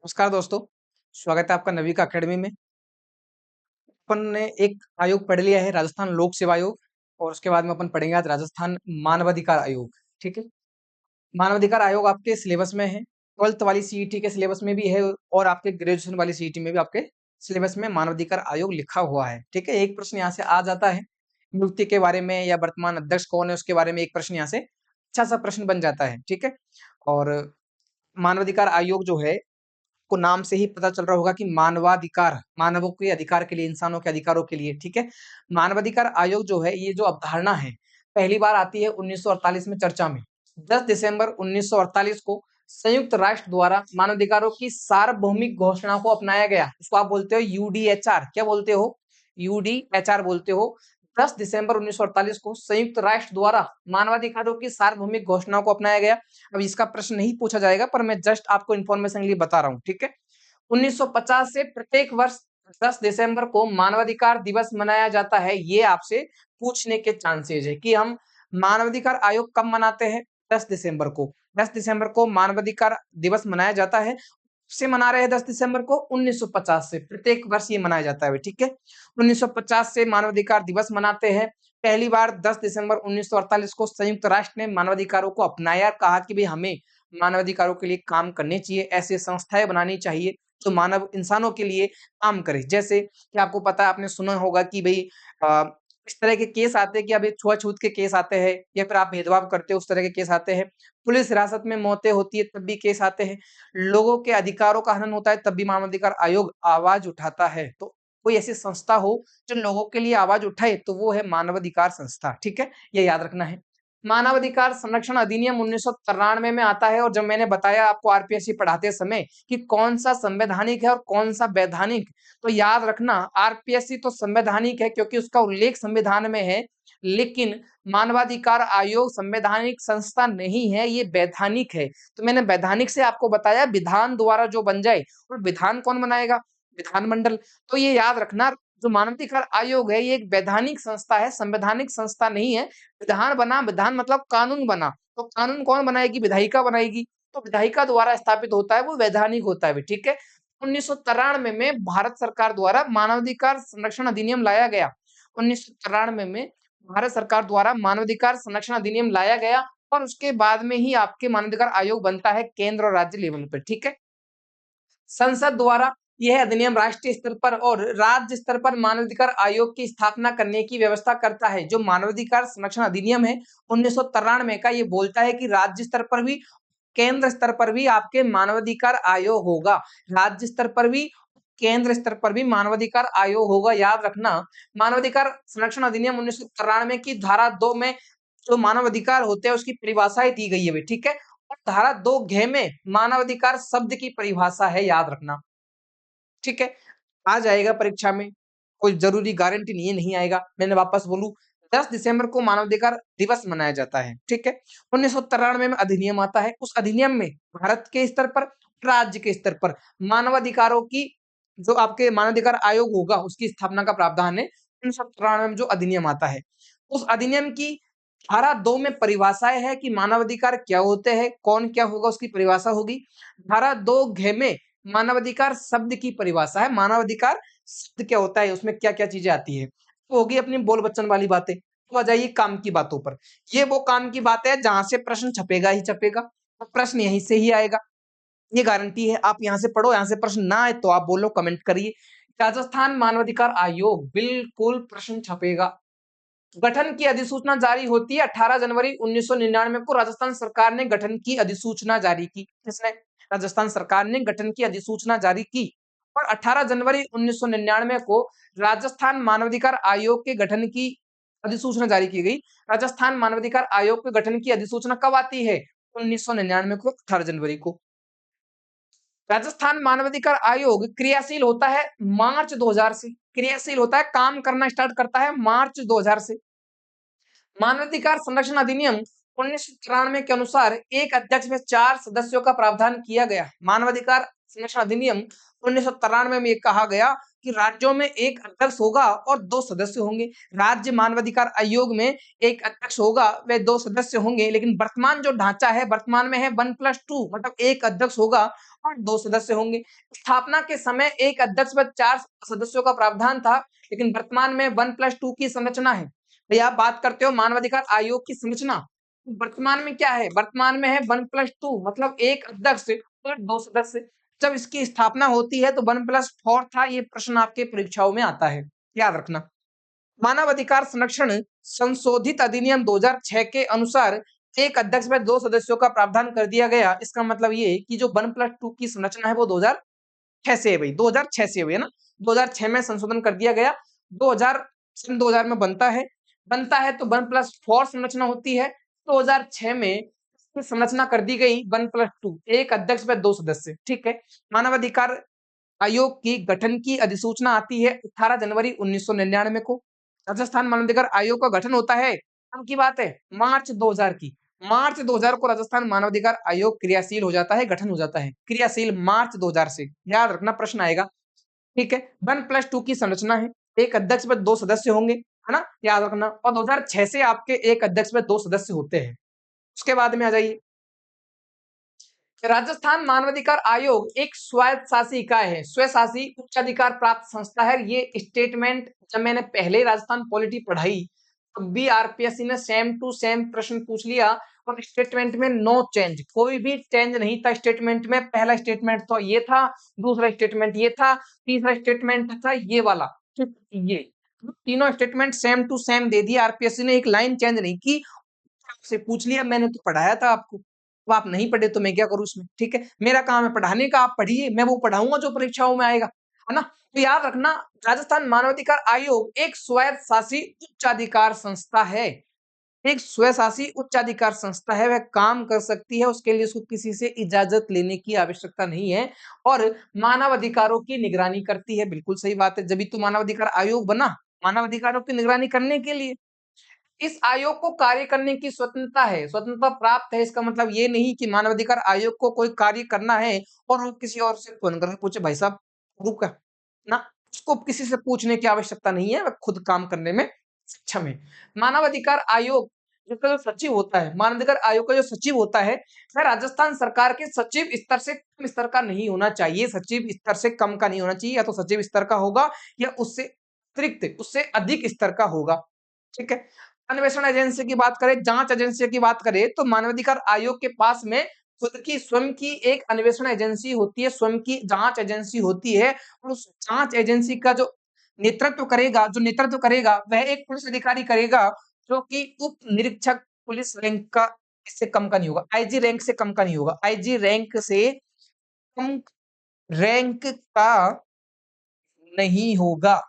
नमस्कार दोस्तों, स्वागत है आपका नवीका अकेडमी में। अपन ने एक आयोग पढ़ लिया है राजस्थान लोक सेवा आयोग और उसके बाद में अपन पढ़ेंगे आज राजस्थान मानवाधिकार आयोग। ठीक है, मानवाधिकार आयोग आपके सिलेबस में है, 12th वाली सीईटी के सिलेबस में भी है और आपके ग्रेजुएशन वाली सीईटी में भी आपके सिलेबस में मानवाधिकार आयोग लिखा हुआ है। ठीक है, एक प्रश्न यहाँ से आ जाता है नियुक्ति के बारे में या वर्तमान अध्यक्ष कौन है उसके बारे में एक प्रश्न यहाँ से अच्छा सा प्रश्न बन जाता है। ठीक है, और मानवाधिकार आयोग जो है को नाम से ही पता चल रहा होगा कि मानवाधिकार, मानवों के अधिकार के लिए, इंसानों के अधिकारों के लिए। ठीक है, मानवाधिकार आयोग जो है ये जो अवधारणा है पहली बार आती है 1948 में चर्चा में। 10 दिसंबर 1948 को संयुक्त राष्ट्र द्वारा मानवाधिकारों की सार्वभौमिक घोषणा को अपनाया गया। इसको आप बोलते हो यूडीएचआर। क्या बोलते हो? यूडीएचआर बोलते हो। 10 दिसंबर 1948 को संयुक्त राष्ट्र द्वारा मानवाधिकारों की सार्वभौमिक घोषणा को अपनाया गया। अब इसका प्रश्न नहीं पूछा जाएगा पर मैं जस्ट आपको इन्फॉर्मेशन के लिए बता रहा हूँ। ठीक है, 1950 से प्रत्येक वर्ष 10 दिसंबर को मानवाधिकार दिवस मनाया जाता है। ये आपसे पूछने के चांसेस है कि हम मानवाधिकार आयोग कब मनाते हैं? 10 दिसंबर को। 10 दिसंबर को मानवाधिकार दिवस मनाया जाता है। से मना रहे हैं 10 दिसंबर को 1950 से, प्रत्येक वर्ष ये मनाया जाता है। ठीक है, 1950 से मानवाधिकार दिवस मनाते हैं। पहली बार 10 दिसंबर 1948 को संयुक्त राष्ट्र ने मानवाधिकारों को अपनाया, कहा कि भाई हमें मानवाधिकारों के लिए काम करने चाहिए, ऐसी संस्थाएं बनानी चाहिए जो मानव इंसानों के लिए काम करे। जैसे कि आपको पता है, आपने सुना होगा कि भाई इस तरह के केस आते हैं कि अभी छुआछूत के केस आते हैं या फिर आप भेदभाव करते हो उस तरह के केस आते हैं। पुलिस हिरासत में मौतें होती है तब भी केस आते हैं। लोगों के अधिकारों का हनन होता है तब भी मानवाधिकार आयोग आवाज उठाता है। तो कोई ऐसी संस्था हो जो लोगों के लिए आवाज उठाए तो वो है मानवाधिकार संस्था। ठीक है, ये याद रखना है। मानवाधिकार संरक्षण अधिनियम 1993 में आता है और जब मैंने बताया आपको आरपीएससी पढ़ाते समय कि कौन सा संवैधानिक है और कौन सा वैधानिक, तो याद रखना आरपीएससी तो संवैधानिक है क्योंकि उसका उल्लेख संविधान में है, लेकिन मानवाधिकार आयोग संवैधानिक संस्था नहीं है, ये वैधानिक है। तो मैंने वैधानिक से आपको बताया विधान द्वारा जो बन जाए, और विधान कौन बनाएगा? विधानमंडल। तो ये याद रखना, जो मानवाधिकार आयोग है ये एक वैधानिक संस्था है, संवैधानिक संस्था नहीं है। विधान बना, विधान मतलब कानून बना, तो कानून कौन बनाएगी? विधायिका बनाएगी। तो विधायिका द्वारा स्थापित होता है वो वैधानिक होता है। ठीक है, 1993 में भारत सरकार द्वारा मानवाधिकार संरक्षण अधिनियम लाया गया। 1993 में भारत सरकार द्वारा मानवाधिकार संरक्षण अधिनियम लाया गया और उसके बाद में ही आपके मानवाधिकार आयोग बनता है केंद्र और राज्य लेवल पर। ठीक है, संसद द्वारा यह अधिनियम राष्ट्रीय स्तर पर और राज्य स्तर पर मानवाधिकार आयोग की स्थापना करने की व्यवस्था करता है। जो मानवाधिकार संरक्षण अधिनियम है 1993 का, ये बोलता है कि राज्य स्तर पर भी, केंद्र स्तर पर भी आपके मानवाधिकार आयोग होगा। राज्य स्तर पर भी, केंद्र स्तर पर भी मानवाधिकार आयोग होगा। याद रखना, मानवाधिकार संरक्षण अधिनियम 1993 की धारा 2 में जो मानवाधिकार होते हैं उसकी परिभाषाएं दी गई है। ठीक है, और धारा 2 घ में मानवाधिकार शब्द की परिभाषा है, याद रखना। ठीक है, आ जाएगा परीक्षा में, कोई जरूरी गारंटी नहीं है नहीं आएगा। मैंने वापस बोलूं, 10 दिसंबर को मानवाधिकार दिवस मनाया जाता है। ठीक है, 1993 में अधिनियम आता है। उस अधिनियम में भारत के स्तर पर, राज्य के स्तर पर मानवाधिकारों की, जो आपके मानवाधिकार आयोग होगा उसकी स्थापना का प्रावधान है 1993 में जो अधिनियम आता है। उस अधिनियम की धारा 2 में परिभाषाएं है कि मानवाधिकार क्या होते हैं, कौन क्या होगा उसकी परिभाषा होगी। धारा 2 घ में मानवाधिकार शब्द की परिभाषा है। मानवाधिकार शब्द क्या होता है, उसमें क्या क्या चीजें आती है, तो होगी अपनी बोल बच्चन वाली बातें। तो आ जाइए काम की बातों पर। ये वो काम की बात है जहां से प्रश्न छपेगा ही छपेगा, तो प्रश्न यहीं से ही आएगा, ये गारंटी है। आप यहाँ से पढ़ो, यहाँ से प्रश्न ना आए तो आप बोलो, कमेंट करिए राजस्थान मानवाधिकार आयोग, बिल्कुल प्रश्न छपेगा। गठन की अधिसूचना जारी होती है 18 जनवरी 1999 को। राजस्थान सरकार ने गठन की अधिसूचना जारी की। किसने? राजस्थान सरकार ने गठन की अधिसूचना जारी की और 18 जनवरी 1999 को राजस्थान मानवाधिकार आयोग के गठन की अधिसूचना जारी की गई। राजस्थान मानवाधिकार आयोग के गठन की अधिसूचना कब आती है? 1999 को, 18 जनवरी को। राजस्थान मानवाधिकार आयोग क्रियाशील होता है मार्च 2000 से। क्रियाशील होता है, काम करना स्टार्ट करता है मार्च 2000 से। मानवाधिकार संरक्षण अधिनियम 1993 के अनुसार एक अध्यक्ष में 4 सदस्यों का प्रावधान किया गया। मानवाधिकार संरक्षण अधिनियम 1993 में ये कहा गया कि राज्यों में एक अध्यक्ष होगा और 2 सदस्य होंगे। राज्य मानवाधिकार आयोग में एक अध्यक्ष होगा, वे 2 सदस्य होंगे, लेकिन वर्तमान जो ढांचा है, वर्तमान में है 1+2 मतलब एक अध्यक्ष होगा और 2 सदस्य होंगे। स्थापना के समय एक अध्यक्ष व 4 सदस्यों का प्रावधान था, लेकिन वर्तमान में 1+2 की संरचना है। भैया आप बात करते हो मानवाधिकार आयोग की संरचना, वर्तमान में क्या है? वर्तमान में है 1+2 मतलब एक अध्यक्ष और 2 सदस्य। जब इसकी स्थापना होती है तो 1+4 था, ये प्रश्न आपके परीक्षाओं में आता है, याद रखना। मानव अधिकार संरक्षण संशोधित अधिनियम 2006 के अनुसार एक अध्यक्ष व 2 सदस्यों का प्रावधान कर दिया गया। इसका मतलब ये कि जो 1+2 की संरचना है वो 2006 से है भाई, 2006 से हुई है ना, 2006 में संशोधन कर दिया गया। 2000 सन 2000 में बनता है तो 1+4 संरचना होती है। 2006 में इसकी संरचना कर दी गई 1+2 एक अध्यक्ष व 2 सदस्य, ठीक है। मानवाधिकार आयोग की गठन की अधिसूचना आती है 18 जनवरी 1999 को। राजस्थान मानवाधिकार आयोग का गठन होता है, कब की बात है? मार्च 2000 की। मार्च 2000 को राजस्थान मानवाधिकार आयोग क्रियाशील हो जाता है, गठन हो जाता है। क्रियाशील मार्च 2000 से, याद रखना प्रश्न आएगा, ठीक है। 1+2 की संरचना है, एक अध्यक्ष व 2 सदस्य होंगे, है ना, याद रखना। और 2006 से आपके एक अध्यक्ष व 2 सदस्य होते हैं। उसके बाद में आ जाइए, राजस्थान मानवाधिकार आयोग एक स्वायत्त शासी इकाई है, स्वशासी उच्चाधिकार प्राप्त संस्था है। ये स्टेटमेंट जब मैंने पहले राजस्थान पॉलिटी पढ़ाई तब भी आरपीएससी ने सेम टू सेम प्रश्न पूछ लिया और स्टेटमेंट में नो चेंज, कोई भी चेंज नहीं था स्टेटमेंट में। पहला स्टेटमेंट तो ये था, दूसरा स्टेटमेंट ये था, तीसरा स्टेटमेंट था ये वाला, ठीक, ये तीनों स्टेटमेंट सेम टू सेम दे दिया आरपीएससी ने, एक लाइन चेंज नहीं की। आपसे पूछ लिया, मैंने तो पढ़ाया था आपको, अब आप नहीं पढ़े तो मैं क्या करूं इसमें, ठीक है। मेरा काम है पढ़ाने का, आप पढ़िए, मैं वो पढ़ाऊंगा जो परीक्षाओं में आएगा, है ना। तो याद रखना, राजस्थान मानवाधिकार आयोग एक स्वायत्त शासी उच्चाधिकार संस्था है, एक स्वशासी उच्चाधिकार संस्था है, वह काम कर सकती है, उसके लिए उसको किसी से इजाजत लेने की आवश्यकता नहीं है और मानव अधिकारों की निगरानी करती है। बिल्कुल सही बात है, जब तो मानव अधिकार आयोग बना, मानव अधिकारों की निगरानी करने के लिए। इस आयोग को कार्य करने की स्वतंत्रता है, स्वतंत्रता प्राप्त है। इसका मतलब ये नहीं कि मानवाधिकार आयोग को कोई कार्य करना है और वो किसी और से फोन करके पूछे भाई साहब रुका ना, उसको किसी से पूछने की आवश्यकता नहीं है, वह खुद काम करने में सक्षम है। मानवाधिकार आयोग जिसका जो सचिव होता है, मानवाधिकार आयोग का जो सचिव होता है, वह राजस्थान सरकार के सचिव स्तर से कम स्तर का नहीं होना चाहिए, सचिव स्तर से कम का नहीं होना चाहिए, या तो सचिव स्तर का होगा या उससे अतिरिक्त, उससे अधिक स्तर का होगा, ठीक है। अन्वेषण एजेंसी की बात करें, जांच एजेंसी की बात करें, तो मानवाधिकार आयोग के पास में खुद की स्वयं की एक अन्वेषण एजेंसी होती है, स्वयं की जांच एजेंसी होती है। उस जांच एजेंसी का जो नेतृत्व करेगा वह एक पुलिस अधिकारी करेगा, जो कि उप निरीक्षक पुलिस रैंक का, इससे कम का नहीं होगा, आईजी रैंक से कम का नहीं होगा, आईजी रैंक से कम रैंक का नहीं होगा,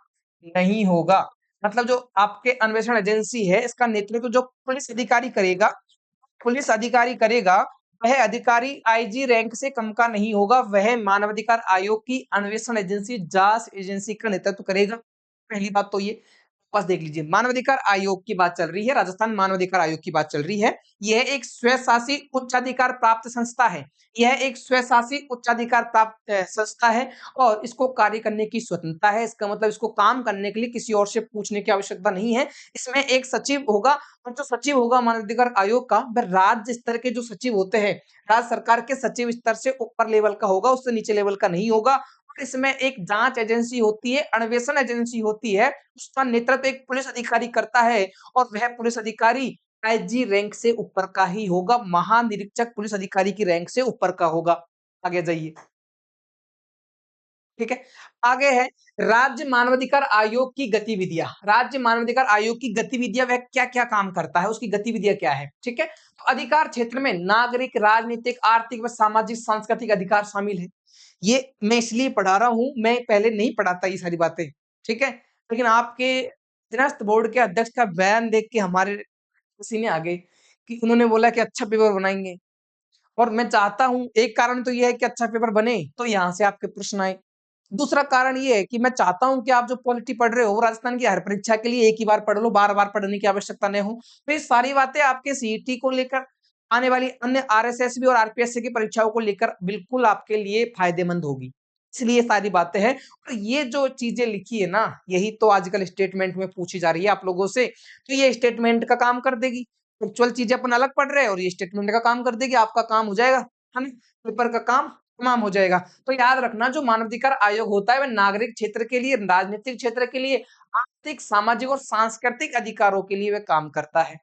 नहीं होगा। मतलब जो आपके अन्वेषण एजेंसी है, इसका नेतृत्व जो पुलिस अधिकारी करेगा, वह अधिकारी आईजी रैंक से कम का नहीं होगा, वह मानवाधिकार आयोग की अन्वेषण एजेंसी, जांच एजेंसी का नेतृत्व करेगा। पहली बात तो ये बस देख लीजिए, मानवाधिकार आयोग की बात चल रही है, राजस्थान मानवाधिकार आयोग की बात चल रही है। यह एक स्वशासी उच्चाधिकार प्राप्त संस्था है, यह एक स्वशासी उच्चाधिकार प्राप्त संस्था है और इसको कार्य करने की स्वतंत्रता है। इसका मतलब इसको काम करने के लिए किसी और से पूछने की आवश्यकता नहीं है। इसमें एक सचिव होगा और जो सचिव होगा मानवाधिकार आयोग का, वह राज्य स्तर के जो सचिव होते हैं, राज्य सरकार के सचिव स्तर से ऊपर लेवल का होगा, उससे नीचे लेवल का नहीं होगा। इसमें एक जांच एजेंसी होती है, अन्वेषण एजेंसी होती है, उसका नेतृत्व एक पुलिस अधिकारी करता है और वह पुलिस अधिकारी आईजी रैंक से ऊपर का ही होगा, महानिरीक्षक पुलिस अधिकारी की रैंक से ऊपर का होगा। आगे जाइए, ठीक है। आगे है राज्य मानवाधिकार आयोग की गतिविधियां। राज्य मानवाधिकार आयोग की गतिविधियां, वह क्या क्या काम करता है, उसकी गतिविधियां क्या है, ठीक है। तो अधिकार क्षेत्र में नागरिक, राजनीतिक, आर्थिक व सामाजिक सांस्कृतिक अधिकार शामिल है। ये मैं इसलिए पढ़ा रहा हूं, मैं पहले नहीं पढ़ाता ये सारी बातें, ठीक है। लेकिन आपके निरस्त बोर्ड के अध्यक्ष का बयान देख के हमारे पसीने आ गए कि उन्होंने बोला कि अच्छा पेपर बनाएंगे, और मैं चाहता हूं, एक कारण तो ये है कि अच्छा पेपर बने तो यहाँ से आपके प्रश्न आए। दूसरा कारण ये है कि मैं चाहता हूं कि आप जो पॉलिटी पढ़ रहे हो वो राजस्थान की हर परीक्षा के लिए एक ही बार पढ़ लो, बार बार पढ़ने की आवश्यकता नहीं हो। तो ये सारी बातें आपके सीईटी को लेकर, आने वाली अन्य आरएसएसबी और आरपीएससी की परीक्षाओं को लेकर बिल्कुल आपके लिए फायदेमंद होगी। इसलिए ये सारी बातें हैं और ये जो चीज़ें लिखी है ना, यही तो आजकल स्टेटमेंट में पूछी जा रही है आप लोगों से, तो ये स्टेटमेंट का काम कर देगी। एक्चुअल चीज़ें अपन अलग पढ़ रहे हैं और ये स्टेटमेंट का काम कर देगी, आपका काम हो जाएगा, है ना? पेपर का काम तमाम हो जाएगा। तो याद रखना जो मानवाधिकार आयोग होता है वह नागरिक क्षेत्र के लिए, राजनीतिक क्षेत्र के लिए, आर्थिक, सामाजिक और सांस्कृतिक अधिकारों के लिए वह काम करता है।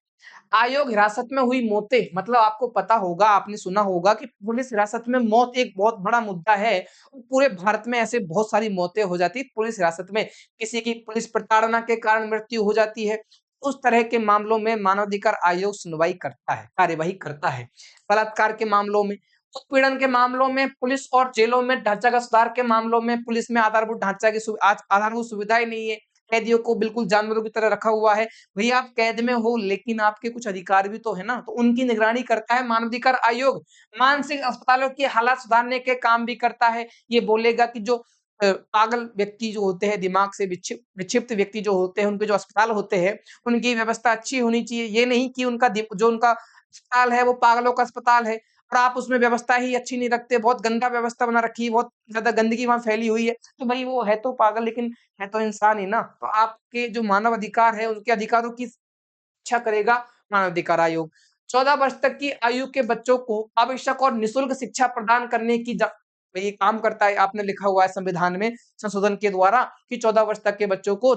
आयोग हिरासत में हुई मौतें मतलब आपको पता होगा, आपने सुना होगा कि पुलिस हिरासत में मौत एक बहुत बड़ा मुद्दा है। पूरे भारत में ऐसे बहुत सारी मौतें हो जाती हैं पुलिस हिरासत में। किसी की पुलिस प्रताड़ना के कारण मृत्यु हो जाती है। उस तरह के मामलों में मानवाधिकार आयोग सुनवाई करता है, कार्यवाही करता है। बलात्कार के मामलों में, उत्पीड़न के मामलों में, पुलिस और जेलों में ढांचागत सुधार के मामलों में, पुलिस में आधारभूत ढांचा की आधारभूत सुविधाएँ नहीं है। कैदियों को बिल्कुल जानवरों की तरह रखा हुआ है। भैया आप कैद में हो लेकिन आपके कुछ अधिकार भी तो है ना, तो उनकी निगरानी करता है मानवाधिकार आयोग। मानसिक अस्पतालों की हालात सुधारने के काम भी करता है। ये बोलेगा कि जो पागल व्यक्ति जो होते हैं, दिमाग से विक्षिप्त व्यक्ति जो होते हैं, उनके जो अस्पताल होते हैं, उनकी व्यवस्था अच्छी होनी चाहिए। ये नहीं कि उनका अस्पताल है वो पागलों का अस्पताल है और आप उसमें व्यवस्था ही अच्छी नहीं रखते, बहुत गंदा व्यवस्था बना रखी है, बहुत ज़्यादा गंदगी वहाँ फैली हुई है। तो भई वो है तो पागल लेकिन है तो इंसान ही ना। तो आपके जो मानव अधिकार है, उनके अधिकारों की रक्षा करेगा मानवाधिकार आयोग। 14 वर्ष तक की आयु के बच्चों को आवश्यक और निःशुल्क शिक्षा प्रदान करने की ये काम करता है, आपने लिखा हुआ है संविधान में संशोधन के द्वारा कि 14 वर्ष तक के बच्चों को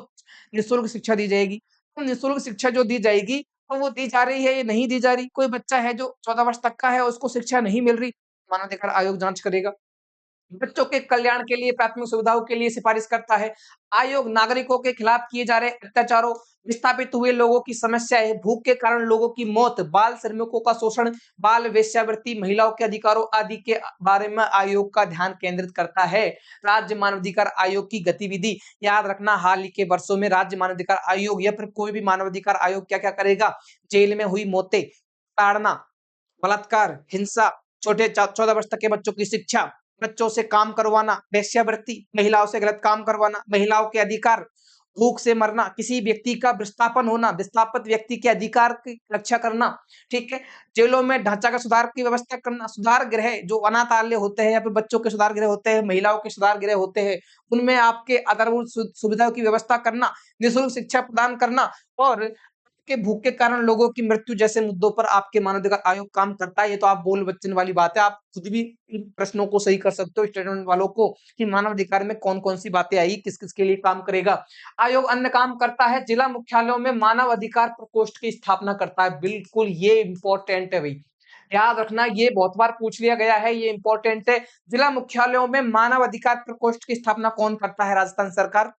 निःशुल्क शिक्षा दी जाएगी। तो निःशुल्क शिक्षा जो दी जाएगी, तो वो दी जा रही है या नहीं दी जा रही? कोई बच्चा है जो 14 वर्ष तक का है, उसको शिक्षा नहीं मिल रही, मानवाधिकार आयोग जाँच करेगा। बच्चों के कल्याण के लिए, प्राथमिक सुविधाओं के लिए सिफारिश करता है। आयोग नागरिकों के खिलाफ किए जा रहे अत्याचारों, विस्थापित हुए लोगों की समस्याएँ, भूख के कारण लोगों की मौत, बाल श्रमिकों का शोषण, बाल वेश्यावृत्ति, महिलाओं के अधिकारों आदि के बारे में आयोग का ध्यान केंद्रित करता है। राज्य मानवाधिकार आयोग की गतिविधि, याद रखना हाल ही के वर्षों में राज्य मानवाधिकार आयोग या फिर कोई भी मानवाधिकार आयोग क्या-क्या करेगा? जेल में हुई मौतें, ताड़ना, बलात्कार, हिंसा, छोटे 14 वर्ष तक के बच्चों की शिक्षा, बच्चों से काम करवाना, वेश्यावृत्ति, महिलाओं से गलत काम करवाना, महिलाओं के अधिकार, भूख से मरना, किसी व्यक्ति का विस्थापन होना, विस्थापित व्यक्ति के अधिकार की रक्षा करना, ठीक है? जेलों में ढांचागत सुधार की व्यवस्था करना, सुधार गृह जो अनाथालय होते हैं या फिर बच्चों के सुधार गृह होते हैं, महिलाओं के सुधार गृह होते हैं, उनमें आपके आधारभूत सुविधाओं की व्यवस्था करना, निःशुल्क शिक्षा प्रदान करना और के भूख के कारण लोगों की मृत्यु जैसे मुद्दों पर आपके मानवाधिकार आयोग काम करता है। ये तो आप बोल बच्चन वाली बात है। आप खुद भी इन प्रश्नों को सही कर सकते हो स्टूडेंट वालों को कि मानवाधिकार में कौन-कौन सी बातें आई, किस-किस के लिए काम करेगा। आयोग अन्य काम करता है, जिला मुख्यालयों में मानव अधिकार प्रकोष्ठ की स्थापना करता है। बिल्कुल ये इम्पोर्टेंट है भई। याद रखना ये बहुत बार पूछ लिया गया है, ये इम्पोर्टेंट है। जिला मुख्यालयों में मानव अधिकार प्रकोष्ठ की स्थापना कौन करता है? राजस्थान सरकार,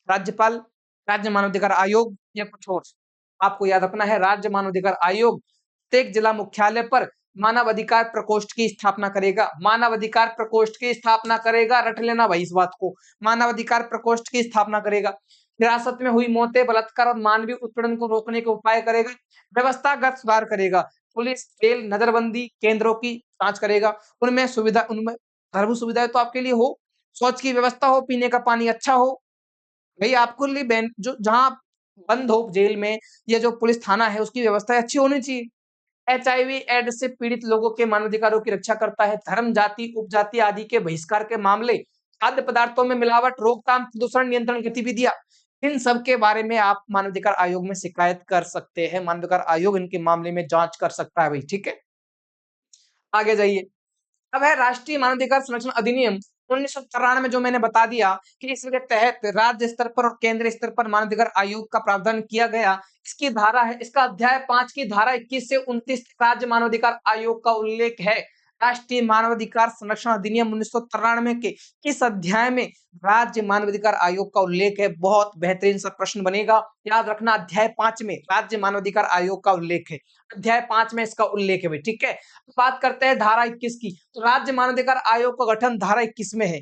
राज्यपाल, राज्य मानवाधिकार आयोग या कुछ और? आपको याद रखना है राज्य मानवाधिकार आयोग प्रत्येक जिला मुख्यालय पर मानव अधिकार प्रकोष्ठ की स्थापना करेगा। मानव अधिकार प्रकोष्ठ की स्थापना करेगा, रट लेना भाई इस बात को। मानव अधिकार प्रकोष्ठ की स्थापना करेगा। हिरासत में हुई मौतें, बलात्कार और मानवीय उत्पीड़न को रोकने के उपाय करेगा। व्यवस्थागत सुधार करेगा। पुलिस, जेल, नजरबंदी केंद्रों की जाँच करेगा। उनमें आधारभूत सुविधाएँ तो आपके लिए हो, शौच की व्यवस्था हो, पीने का पानी अच्छा हो, भई आपको लिए बेन जो जहाँ बंद हो जेल में या जो पुलिस थाना है उसकी व्यवस्था अच्छी होनी चाहिए। एचआईवी एड्स से पीड़ित लोगों के मानवाधिकारों की रक्षा करता है। धर्म, जाति, उपजाति आदि के बहिष्कार के मामले, खाद्य पदार्थों में मिलावट, रोकथाम, प्रदूषण नियंत्रण गतिविधियाँ, इन सब के बारे में आप मानवाधिकार आयोग में शिकायत कर सकते हैं। मानवाधिकार आयोग इनके मामले में जाँच कर सकता है भई, ठीक है? आगे जाइए। अब है राष्ट्रीय मानवाधिकार संरक्षण अधिनियम 1994 जो मैंने बता दिया कि इसके तहत राज्य स्तर पर और केंद्रीय स्तर पर मानवाधिकार आयोग का प्रावधान किया गया। इसकी धारा है, इसका अध्याय 5 की धारा 21 से 29 राज्य मानवाधिकार आयोग का उल्लेख है। राष्ट्रीय मानवाधिकार संरक्षण अधिनियम 1993 के किस अध्याय में राज्य मानवाधिकार आयोग का उल्लेख है? बहुत बेहतरीन सा प्रश्न बनेगा। याद रखना अध्याय 5 में राज्य मानवाधिकार आयोग का उल्लेख है। अध्याय 5 में इसका उल्लेख है भाई, ठीक है? बात करते हैं धारा 21 की। तो राज्य मानवाधिकार आयोग का गठन धारा 21 में है।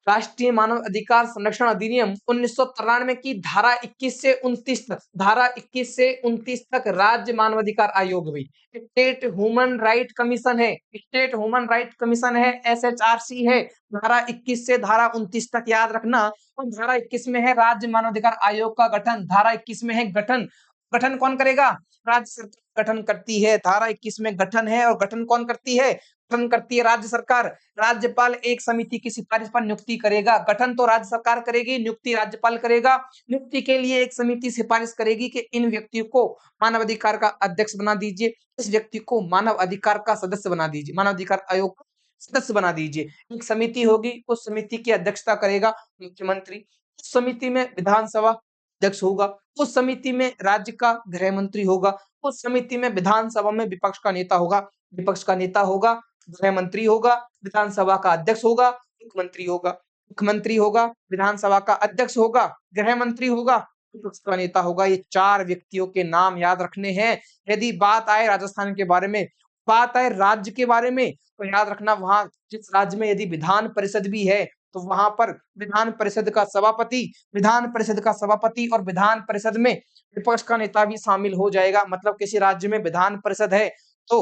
राष्ट्रीय मानव अधिकार संरक्षण अधिनियम 1993 की धारा 21 से 29 तक, धारा 21 से 29 तक राज्य मानवाधिकार आयोग भी स्टेट ह्यूमन राइट कमीशन है, स्टेट ह्यूमन राइट कमीशन है, एसएचआरसी है। धारा 21 से धारा 29 तक याद रखना। और धारा 21 में है राज्य मानवाधिकार आयोग का गठन, धारा 21 में है गठन। गठन कौन करेगा? राज्य सरकार गठन करती है। धारा 21 में गठन है और गठन कौन करती है? गठन करती है राज्य सरकार। राज्यपाल एक समिति की सिफारिश पर नियुक्ति करेगा। गठन तो राज्य सरकार करेगी, नियुक्ति राज्यपाल करेगा। नियुक्ति के लिए एक समिति सिफारिश करेगी कि इन व्यक्तियों को मानव अधिकार का अध्यक्ष बना दीजिए, इस व्यक्ति को मानव अधिकार का सदस्य बना दीजिए, मानव अधिकार आयोग का सदस्य बना दीजिए। एक समिति होगी, उस समिति की अध्यक्षता करेगा मुख्यमंत्री। उस समिति में विधानसभा अध्यक्ष होगा, उस समिति में राज्य का गृह मंत्री होगा, उस समिति में विधानसभा में विपक्ष का नेता होगा, विपक्ष का नेता होगा, गृह मंत्री होगा, विधानसभा का अध्यक्ष होगा, मुख्यमंत्री होगा, मुख्यमंत्री होगा, विधानसभा का अध्यक्ष होगा, गृह मंत्री होगा, विपक्ष का नेता होगा। ये 4 व्यक्तियों के नाम याद रखने हैं। यदि बात आए राजस्थान के बारे में, बात आए राज्य के बारे में, तो याद रखना वहां जिस राज्य में यदि विधान परिषद भी है तो वहां पर विधान परिषद का सभापति, विधान परिषद का सभापति और विधान परिषद में विपक्ष का नेता भी शामिल हो जाएगा। मतलब किसी राज्य में विधान परिषद है तो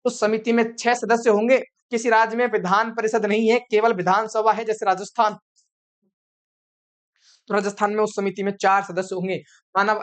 उस समिति में 6 सदस्य होंगे। किसी राज्य में विधान परिषद नहीं है, केवल विधानसभा है, जैसे राजस्थान, तो राजस्थान में उस समिति में 4 सदस्य होंगे। मानव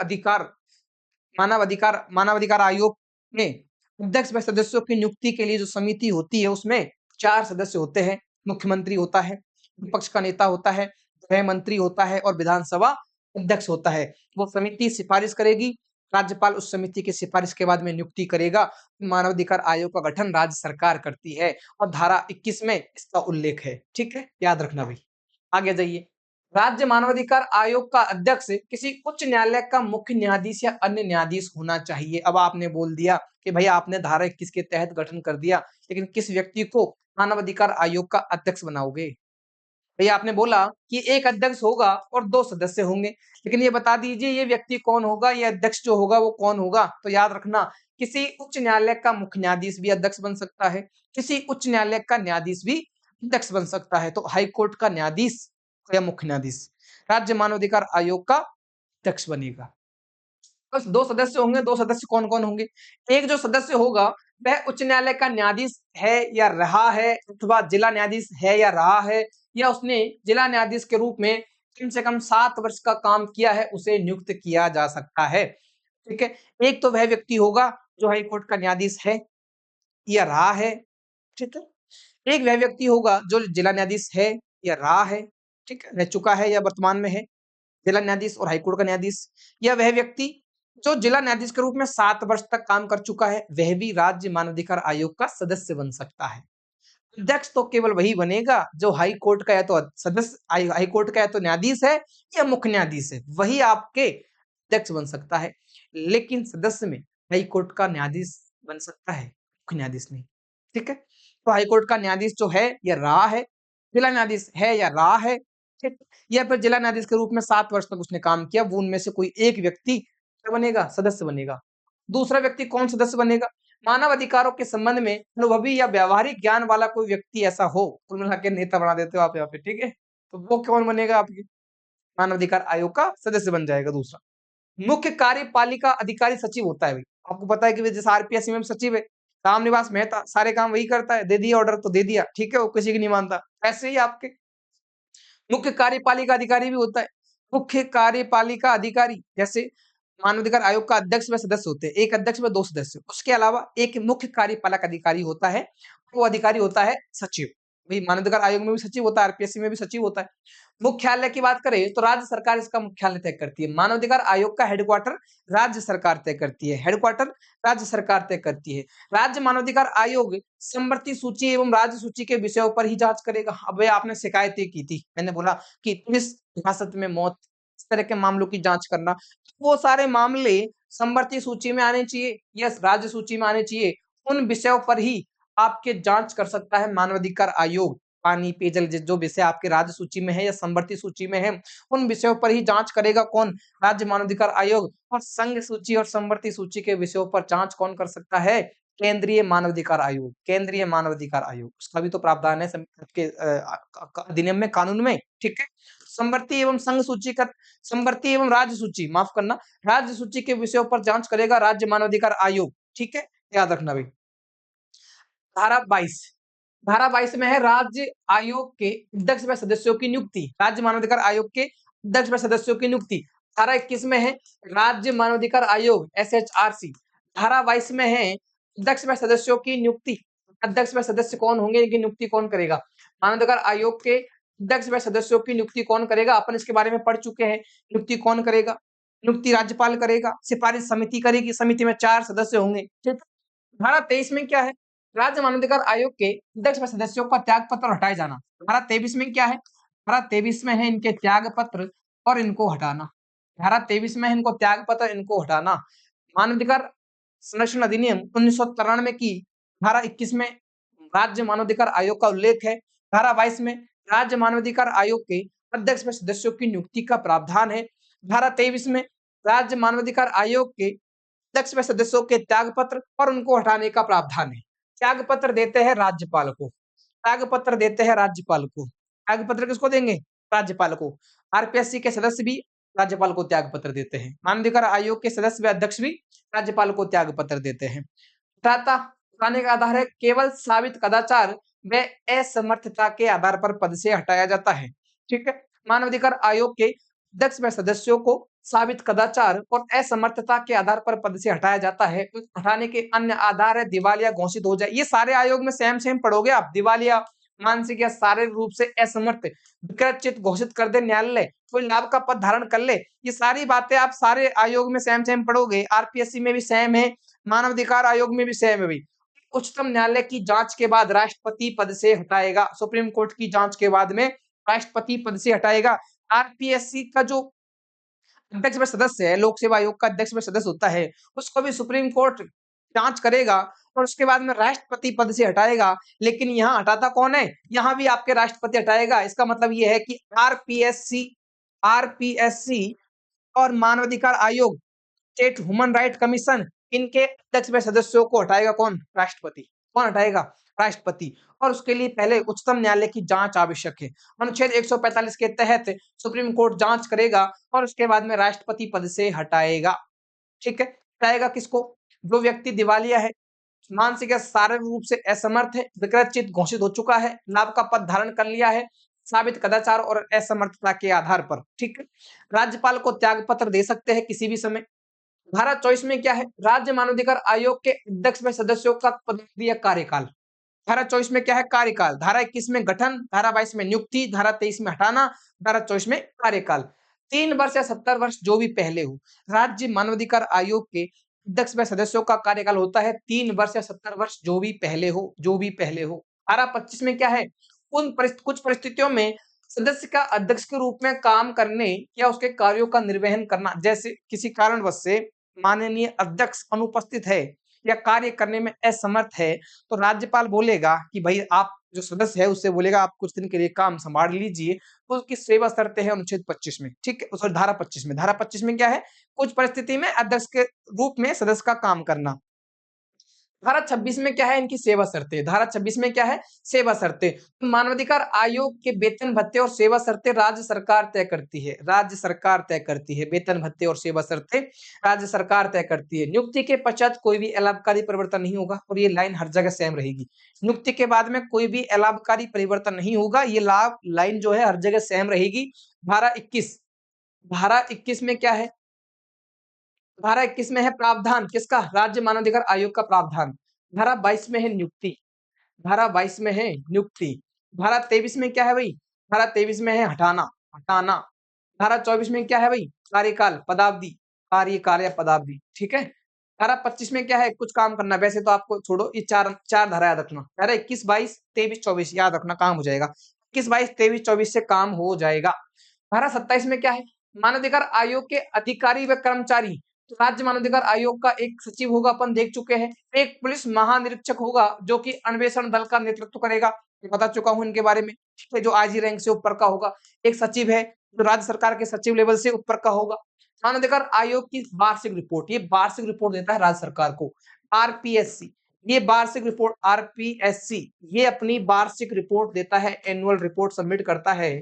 अधिकार आयोग में अध्यक्ष व सदस्यों की नियुक्ति के लिए जो समिति होती है उसमें 4 सदस्य होते हैं। मुख्यमंत्री होता है, विपक्ष का नेता होता है, गृह मंत्री होता है और विधानसभा अध्यक्ष होता है। वो समिति सिफारिश करेगी, राज्यपाल उस समिति की सिफारिश के बाद में नियुक्ति करेगा। मानव अधिकार आयोग का गठन राज्य सरकार करती है और धारा 21 में इसका उल्लेख है। ठीक है, याद रखना भाई। आगे जाइए। राज्य मानवाधिकार आयोग का अध्यक्ष किसी उच्च न्यायालय का मुख्य न्यायाधीश या अन्य न्यायाधीश होना चाहिए। अब आपने बोल दिया कि भाई आपने धारा 21 के तहत गठन कर दिया, लेकिन किस व्यक्ति को मानवाधिकार आयोग का अध्यक्ष बनाओगे? भाई आपने बोला कि एक अध्यक्ष होगा और 2 सदस्य होंगे, लेकिन ये बता दीजिए ये व्यक्ति कौन होगा, ये अध्यक्ष जो होगा वो कौन होगा? तो याद रखना किसी उच्च न्यायालय का मुख्य न्यायाधीश भी अध्यक्ष बन सकता है, किसी उच्च न्यायालय का न्यायाधीश भी अध्यक्ष बन सकता है। तो हाई कोर्ट का न्यायाधीश या मुख्य न्यायाधीश राज्य मानवाधिकार आयोग का अध्यक्ष बनेगा। बस 2 सदस्य होंगे, 2 सदस्य कौन-कौन होंगे? एक जो सदस्य होगा वह उच्च न्यायालय का न्यायाधीश है या रहा है अथवा जिला न्यायाधीश है या रहा है या उसने जिला न्यायाधीश के रूप में कम से कम 7 वर्ष का काम किया है, उसे नियुक्त किया जा सकता है। ठीक है? एक तो वह व्यक्ति होगा जो हाई कोर्ट का न्यायाधीश है या रहा है, ठीक है? एक वह व्यक्ति होगा जो जिला न्यायाधीश है या रहा है, ठीक है? रह चुका है या वर्तमान में है, जिला न्यायाधीश और हाईकोर्ट का न्यायाधीश, या वह व्यक्ति जो जिला न्यायाधीश के रूप में 7 वर्ष तक काम कर चुका है, वह भी राज्य मानवाधिकार आयोग का सदस्य बन सकता है। अध्यक्ष तो केवल वही बनेगा जो हाई कोर्ट का या तो सदस्य हाई कोर्ट का या तो न्यायाधीश है या मुख्य न्यायाधीश है, वही आपके अध्यक्ष बन सकता है। लेकिन सदस्य में हाई कोर्ट का न्यायाधीश बन सकता है, मुख्य न्यायाधीश नहीं। ठीक है? तो हाई कोर्ट का न्यायाधीश जो है या रहा है, जिला न्यायाधीश है या रहा है, ठीक? या फिर जिला न्यायाधीश के रूप में 7 वर्ष तक उसने काम किया, वो उनमें से कोई एक व्यक्ति क्या बनेगा? सदस्य बनेगा। दूसरा व्यक्ति कौन सदस्य बनेगा? मानव अधिकारों के संबंध में अनुभवी या व्यावहारिक ज्ञान वाला कोई व्यक्ति ऐसा हो, कुल मिला के नेता बना देते हो आप यहाँ पे, ठीक है? तो वो कौन बनेगा आपके मानव अधिकार आयोग का सदस्य बन जाएगा दूसरा। मुख्य कार्यपालिका अधिकारी सचिव होता है भाई। आपको पता है कि जैसे आरपीएस में सचिव है, रामनिवास मेहता सारे काम वही करता है, दे दिया ऑर्डर तो दे दिया, ठीक है? वो किसी की नहीं मानता। ऐसे ही आपके मुख्य कार्यपालिका अधिकारी भी होता है। मुख्य कार्यपालिका अधिकारी जैसे मानवाधिकार आयोग का अध्यक्ष व सदस्य होते हैं, एक अध्यक्ष व 2 सदस्य। उसके अलावा एक मुख्य कार्यपालक अधिकारी होता है, वो अधिकारी होता है सचिव। वही मानवाधिकार आयोग में भी सचिव होता है, आरपीएससी में भी सचिव होता है। मुख्यालय की बात करें तो राज्य सरकार इसका मुख्यालय तय करती है। मानवाधिकार आयोग का हेडक्वार्टर राज्य सरकार तय करती है, हेडक्वार्टर राज्य सरकार तय करती है। राज्य मानवाधिकार आयोग समवर्ती सूची एवं राज्य सूची के विषयों पर ही जांच करेगा। अब आपने शिकायतें की थी, मैंने बोला कि पुलिस हिरासत में मौत, इस तरह के मामलों की जांच करना, वो सारे मामले समवर्ती सूची में आने चाहिए या राज्य सूची में आने चाहिए। उन विषयों पर ही आपके जांच कर सकता है मानवाधिकार आयोग। पानी, पेयजल जो विषय आपके राज्य सूची में है या समवर्ती सूची में है, उन विषयों पर ही जांच करेगा कौन? राज्य मानवाधिकार आयोग। और संघ सूची और समवर्ती सूची के विषयों पर जांच कौन कर सकता है? केंद्रीय मानवाधिकार आयोग। केंद्रीय मानवाधिकार आयोग, उसका भी तो प्रावधान है के अधिनियम में, कानून में, ठीक है? समवर्ती एवं संघ सूची का समवर्ती एवं राज्य सूची, माफ करना, राज्य सूची के विषयों पर जांच करेगा राज्य मानवाधिकार आयोग। ठीक है, याद रखना भाई। धारा 22, धारा 22 में है राज्य आयोग के अध्यक्ष व सदस्यों की नियुक्ति। राज्य मानवाधिकार आयोग के अध्यक्ष व सदस्यों की नियुक्ति। धारा 21 में है राज्य मानवाधिकार आयोग SHRC। धारा 22 में है अध्यक्ष व सदस्यों की नियुक्ति। अध्यक्ष व सदस्य कौन होंगे, इनकी नियुक्ति कौन करेगा? मानवाधिकार आयोग के अध्यक्ष व सदस्यों की नियुक्ति कौन करेगा? अपन इसके बारे में पढ़ चुके हैं। नियुक्ति कौन करेगा? नियुक्ति राज्यपाल करेगा। सिफारिश समिति करेगी। समिति में 4 सदस्य होंगे। ठीक। धारा 23 में क्या है? राज्य मानवाधिकार आयोग के अध्यक्ष व सदस्यों का त्याग पत्र हटाए जाना। धारा 23 में क्या है? धारा 23 में है इनके त्याग पत्र और इनको हटाना। धारा 23 में है इनको त्याग पत्र, इनको हटाना। मानवाधिकार संरक्षण अधिनियम 1993 की धारा 21 में राज्य मानवाधिकार आयोग का उल्लेख है। धारा 22 में राज्य मानवाधिकार आयोग के अध्यक्ष व सदस्यों की नियुक्ति का प्रावधान है। धारा 23 में राज्य मानवाधिकार आयोग के अध्यक्ष व सदस्यों के त्याग पत्र और उनको हटाने का प्रावधान है। त्याग पत्र देते हैं राज्यपाल को। त्याग पत्र देते हैं राज्यपाल को। त्याग पत्र किसको देंगे? राज्यपाल को। आरपीएससी के सदस्य भी राज्यपाल को त्याग पत्र देते हैं। मानवाधिकार आयोग के सदस्य व अध्यक्ष भी राज्यपाल को त्याग पत्र देते हैं। हटाने का आधार है केवल साबित कदाचार व असमर्थता के आधार पर पद से हटाया जाता है। ठीक है। मानवाधिकार आयोग के अध्यक्ष व सदस्यों को साबित कदाचार और असमर्थता के आधार पर पद से हटाया जाता है। हटाने के अन्य आधार है दिवालिया घोषित हो जाए। ये सारे आयोग में सेम पढ़ोगे आप। दिवालिया, मानसिक या शारीरिक रूप से असमर्थ, विकृत घोषित कर दे न्यायालय, कोई लाभ का पद धारण कर ले। ये सारी बातें आप सारे आयोग में सेम पढ़ोगे। आरपीएससी में भी सेम है, मानवाधिकार आयोग में भी सेम है भाई। उच्चतम न्यायालय की जांच के बाद राष्ट्रपति पद से हटाएगा। सुप्रीम कोर्ट की जांच के बाद में राष्ट्रपति पद से हटाएगा। आरपीएससी का जो अध्यक्ष व सदस्य है, लोक सेवा आयोग का अध्यक्ष व सदस्य होता है, उसको भी सुप्रीम कोर्ट जांच करेगा और उसके बाद में राष्ट्रपति पद से हटाएगा। लेकिन यहाँ हटाता कौन है? यहाँ भी आपके राष्ट्रपति हटाएगा। इसका मतलब ये है कि आरपीएससी और मानवाधिकार आयोग, स्टेट ह्यूमन राइट कमीशन, इनके अध्यक्ष व सदस्यों को हटाएगा कौन? राष्ट्रपति। कौन हटाएगा? राष्ट्रपति। और उसके लिए पहले उच्चतम न्यायालय की जांच आवश्यक है। अनुच्छेद 145 के तहत सुप्रीम कोर्ट जांच करेगा और उसके बाद में राष्ट्रपति पद से हटाएगा। ठीक है। हटाएगा किसको? जो व्यक्ति दिवालिया है, मानसिक या शारीरिक रूप से असमर्थ है, विकृत घोषित हो चुका है, लाभ का पद धारण कर लिया है साबित कदाचार और असमर्थता के आधार पर। ठीक है। राज्यपाल को त्याग पत्र दे सकते हैं किसी भी समय। धारा 24 में क्या है? राज्य मानवाधिकार आयोग के अध्यक्ष व सदस्यों का पदवीय कार्यकाल। धारा 24 में क्या है? कार्यकाल। धारा 21 में गठन, धारा 22 में नियुक्ति, धारा 23 में हटाना, धारा 24 में कार्यकाल। 3 वर्ष या 70 वर्ष जो भी पहले हो। राज्य मानवाधिकार आयोग के अध्यक्ष व सदस्यों का कार्यकाल होता है 3 वर्ष या 70 वर्ष जो भी पहले हो, जो भी पहले हो। धारा 25 में क्या है? कुछ परिस्थितियों में सदस्य का अध्यक्ष के रूप में काम करने या उसके कार्यों का निर्वहन करना, जैसे किसी कारणवश से माननीय अध्यक्ष अनुपस्थित है या कार्य करने में असमर्थ है, तो राज्यपाल बोलेगा कि भाई आप जो सदस्य है उससे बोलेगा आप कुछ दिन के लिए काम संभाल लीजिए। तो उसकी सेवा शर्तें हैं अनुच्छेद 25 में। ठीक है। सॉरी, धारा 25 में। धारा 25 में क्या है? कुछ परिस्थिति में अध्यक्ष के रूप में सदस्य का काम करना। धारा 26 में क्या है? इनकी सेवा शर्तें। धारा 26 में क्या है? सेवा शर्तें। मानवाधिकार आयोग के वेतन भत्ते और सेवा शर्तें राज्य सरकार तय करती है। राज्य सरकार तय करती है। वेतन भत्ते और सेवा शर्तें राज्य सरकार तय करती है। नियुक्ति के पश्चात कोई भी अलाभकारी परिवर्तन नहीं होगा और ये लाइन हर जगह सेम रहेगी। नियुक्ति के बाद में कोई भी अलाभकारी परिवर्तन नहीं होगा। ये लाइन जो है हर जगह सेम रहेगी। धारा 21। धारा 21 में क्या है? धारा 21 में है प्रावधान किसका? राज्य मानवाधिकार आयोग का प्रावधान। धारा 22 में है नियुक्ति। धारा 22 में है नियुक्ति। धारा 23 में क्या है भाई? धारा 23 में है हटाना, हटाना। धारा 24 में क्या है भाई? कार्यकाल, पदावधि, कार्यकाल या पदावधि। ठीक है। धारा 25 में क्या है? कुछ काम करना। वैसे तो आपको छोड़ो, ये चार धारा याद रखना। धारा 21, 22, 23, 24 याद रखना, काम हो जाएगा। 21, 22, 23, 24 से काम हो जाएगा। धारा 27 में क्या है? मानवाधिकार आयोग के अधिकारी व कर्मचारी। तो राज्य मानवाधिकार आयोग का एक सचिव होगा, अपन देख चुके हैं। एक पुलिस महानिरीक्षक होगा जो कि अन्वेषण दल का नेतृत्व करेगा, बता चुका हूं इनके बारे में। ठीक है। जो आईजी रैंक से ऊपर का होगा। एक सचिव है जो राज्य सरकार के सचिव लेवल से ऊपर का होगा। मानवाधिकार आयोग की वार्षिक रिपोर्ट, ये वार्षिक रिपोर्ट देता है राज्य सरकार को। आरपीएससी, ये वार्षिक रिपोर्ट, आरपीएससी ये अपनी वार्षिक रिपोर्ट देता है, एनुअल रिपोर्ट सबमिट करता है,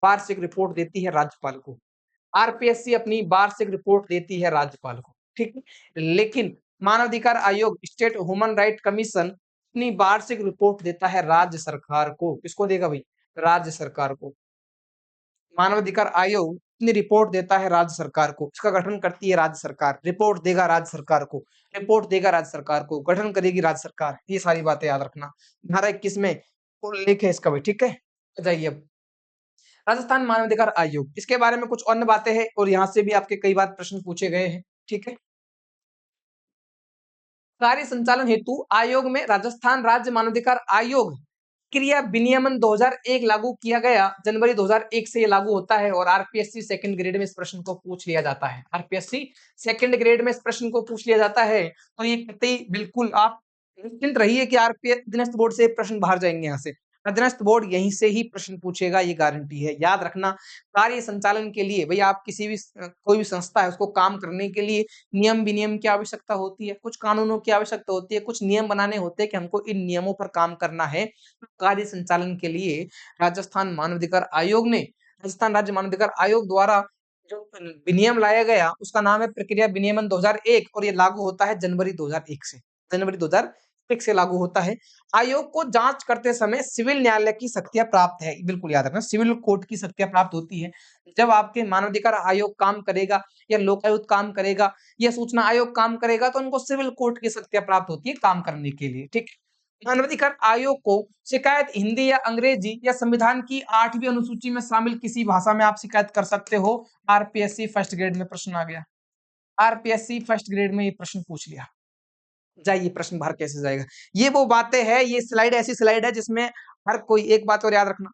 वार्षिक रिपोर्ट देती है राज्यपाल को। आरपीएससी अपनी वार्षिक रिपोर्ट देती है राज्यपाल को। ठीक है। लेकिन मानवाधिकार आयोग, स्टेट ह्यूमन राइट कमीशन अपनी वार्षिक रिपोर्ट देता है राज्य सरकार को। किसको देगा भाई? राज्य सरकार को। मानवाधिकार आयोग अपनी रिपोर्ट देता है राज्य सरकार को, इसका गठन करती है राज्य सरकार, रिपोर्ट देगा राज्य सरकार को, रिपोर्ट देगा राज्य सरकार को, गठन करेगी राज्य सरकार। ये सारी बातें याद रखना। धारा 21 में उल्लेख है इसका भी, ठीक है। जाइए अब राजस्थान मानवाधिकार आयोग, इसके बारे में कुछ अन्य बातें हैं और यहाँ से भी आपके कई बार प्रश्न पूछे गए हैं, ठीक है। कार्य संचालन हेतु आयोग में राजस्थान राज्य मानवाधिकार आयोग क्रिया विनियमन 2001 लागू किया गया। जनवरी 2001 से ये लागू होता है और आरपीएससी सेकंड ग्रेड में इस प्रश्न को पूछ लिया जाता है। आरपीएससी सेकंड ग्रेड में इस प्रश्न को पूछ लिया जाता है, तो ये कतई बिल्कुल आप निश्चिंत रहिए कि आरपीएस अधीनस्थ बोर्ड से प्रश्न बाहर जाएंगे। यहाँ से अधीनस्थ बोर्ड यहीं से ही प्रश्न पूछेगा, ये गारंटी है। याद रखना, कार्य संचालन के लिए भाई आप किसी भी कोई भी संस्था है उसको काम करने के लिए नियम विनियम की आवश्यकता होती है, कुछ कानूनों की आवश्यकता होती है, कुछ नियम बनाने होते हैं कि हमको इन नियमों पर काम करना है। कार्य संचालन के लिए राजस्थान मानवाधिकार आयोग ने, राजस्थान राज्य मानवाधिकार आयोग द्वारा जो विनियम लाया गया उसका नाम है प्रक्रिया विनियमन 2001 और ये लागू होता है जनवरी 2001 से। जनवरी 2001 से लागू होता है। आयोग को जांच करते समय सिविल न्यायालय की शक्तियां प्राप्त है, बिल्कुल याद रखना, सिविल कोर्ट की शक्तियां प्राप्त होती है। जब आपके मानवाधिकार आयोग काम करेगा या लोकायुक्त काम करेगा या सूचना आयोग काम करेगा तो उनको सिविल कोर्ट की शक्तियां प्राप्त होती है काम करने के लिए, ठीक है। मानवाधिकार आयोग को शिकायत हिंदी या अंग्रेजी या संविधान की 8वीं अनुसूची में शामिल किसी भाषा में आप शिकायत कर सकते हो। आरपीएससी फर्स्ट ग्रेड में प्रश्न आ गया, आरपीएससी फर्स्ट ग्रेड में ये प्रश्न पूछ लिया। जाइए प्रश्न बाहर कैसे जाएगा, ये वो बातें हैं, ये स्लाइड ऐसी स्लाइड है जिसमें हर कोई एक बात और याद रखना,